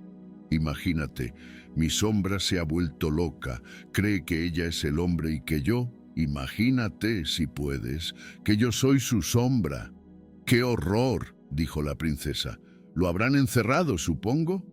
Imagínate, mi sombra se ha vuelto loca, cree que ella es el hombre y que yo, imagínate, si puedes, que yo soy su sombra». «¡Qué horror!», dijo la princesa. «¿Lo habrán encerrado, supongo?»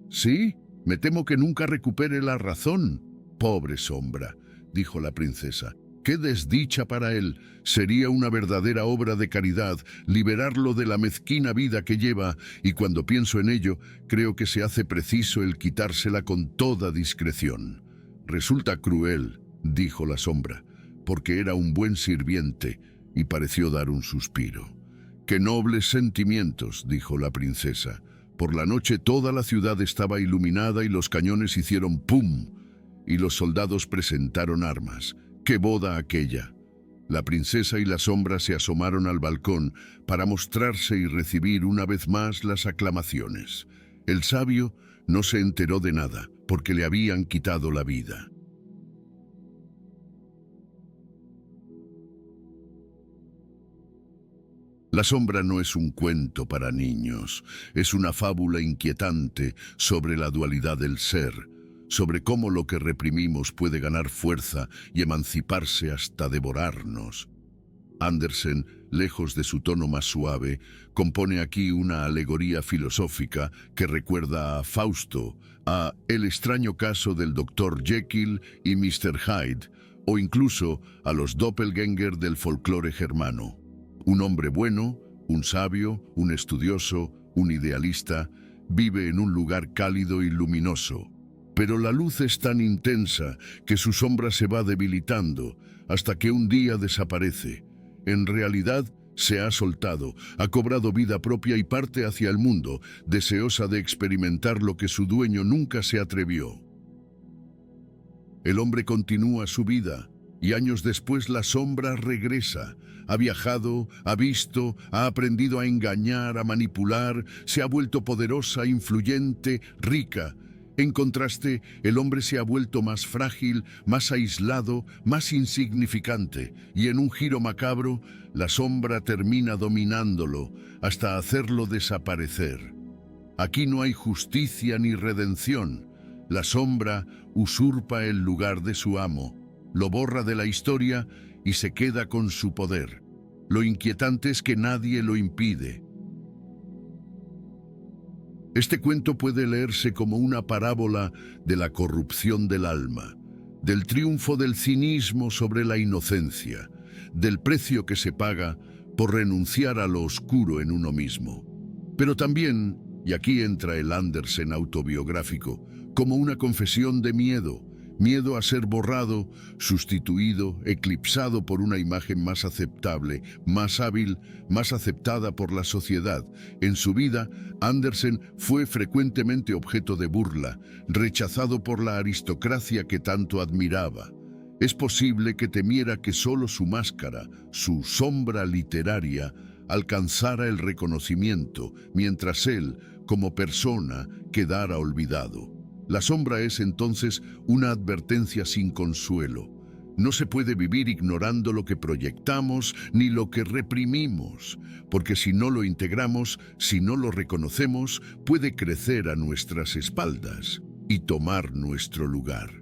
«Sí, me temo que nunca recupere la razón». «Pobre sombra», dijo la princesa. «Qué desdicha para él. Sería una verdadera obra de caridad liberarlo de la mezquina vida que lleva, y cuando pienso en ello, creo que se hace preciso el quitársela con toda discreción». «Resulta cruel», dijo la sombra, «porque era un buen sirviente», y pareció dar un suspiro. «Qué nobles sentimientos», dijo la princesa. Por la noche toda la ciudad estaba iluminada y los cañones hicieron ¡pum!, y los soldados presentaron armas. ¡Qué boda aquella! La princesa y la sombra se asomaron al balcón para mostrarse y recibir una vez más las aclamaciones. El sabio no se enteró de nada, porque le habían quitado la vida. La sombra no es un cuento para niños, es una fábula inquietante sobre la dualidad del ser, sobre cómo lo que reprimimos puede ganar fuerza y emanciparse hasta devorarnos. Andersen, lejos de su tono más suave, compone aquí una alegoría filosófica que recuerda a Fausto, a El extraño caso del Dr. Jekyll y Mr. Hyde, o incluso a los doppelgänger del folclore germano. Un hombre bueno, un sabio, un estudioso, un idealista, vive en un lugar cálido y luminoso. Pero la luz es tan intensa que su sombra se va debilitando hasta que un día desaparece. En realidad, se ha soltado, ha cobrado vida propia y parte hacia el mundo, deseosa de experimentar lo que su dueño nunca se atrevió. El hombre continúa su vida, y años después la sombra regresa. Ha viajado, ha visto, ha aprendido a engañar, a manipular, se ha vuelto poderosa, influyente, rica. En contraste, el hombre se ha vuelto más frágil, más aislado, más insignificante, y en un giro macabro, la sombra termina dominándolo hasta hacerlo desaparecer. Aquí no hay justicia ni redención. La sombra usurpa el lugar de su amo, lo borra de la historia y se queda con su poder. Lo inquietante es que nadie lo impide. Este cuento puede leerse como una parábola de la corrupción del alma, del triunfo del cinismo sobre la inocencia, del precio que se paga por renunciar a lo oscuro en uno mismo. Pero también, y aquí entra el Andersen autobiográfico, como una confesión de miedo, miedo a ser borrado, sustituido, eclipsado por una imagen más aceptable, más hábil, más aceptada por la sociedad. En su vida, Andersen fue frecuentemente objeto de burla, rechazado por la aristocracia que tanto admiraba. Es posible que temiera que solo su máscara, su sombra literaria, alcanzara el reconocimiento, mientras él, como persona, quedara olvidado. La sombra es entonces una advertencia sin consuelo. No se puede vivir ignorando lo que proyectamos ni lo que reprimimos, porque si no lo integramos, si no lo reconocemos, puede crecer a nuestras espaldas y tomar nuestro lugar.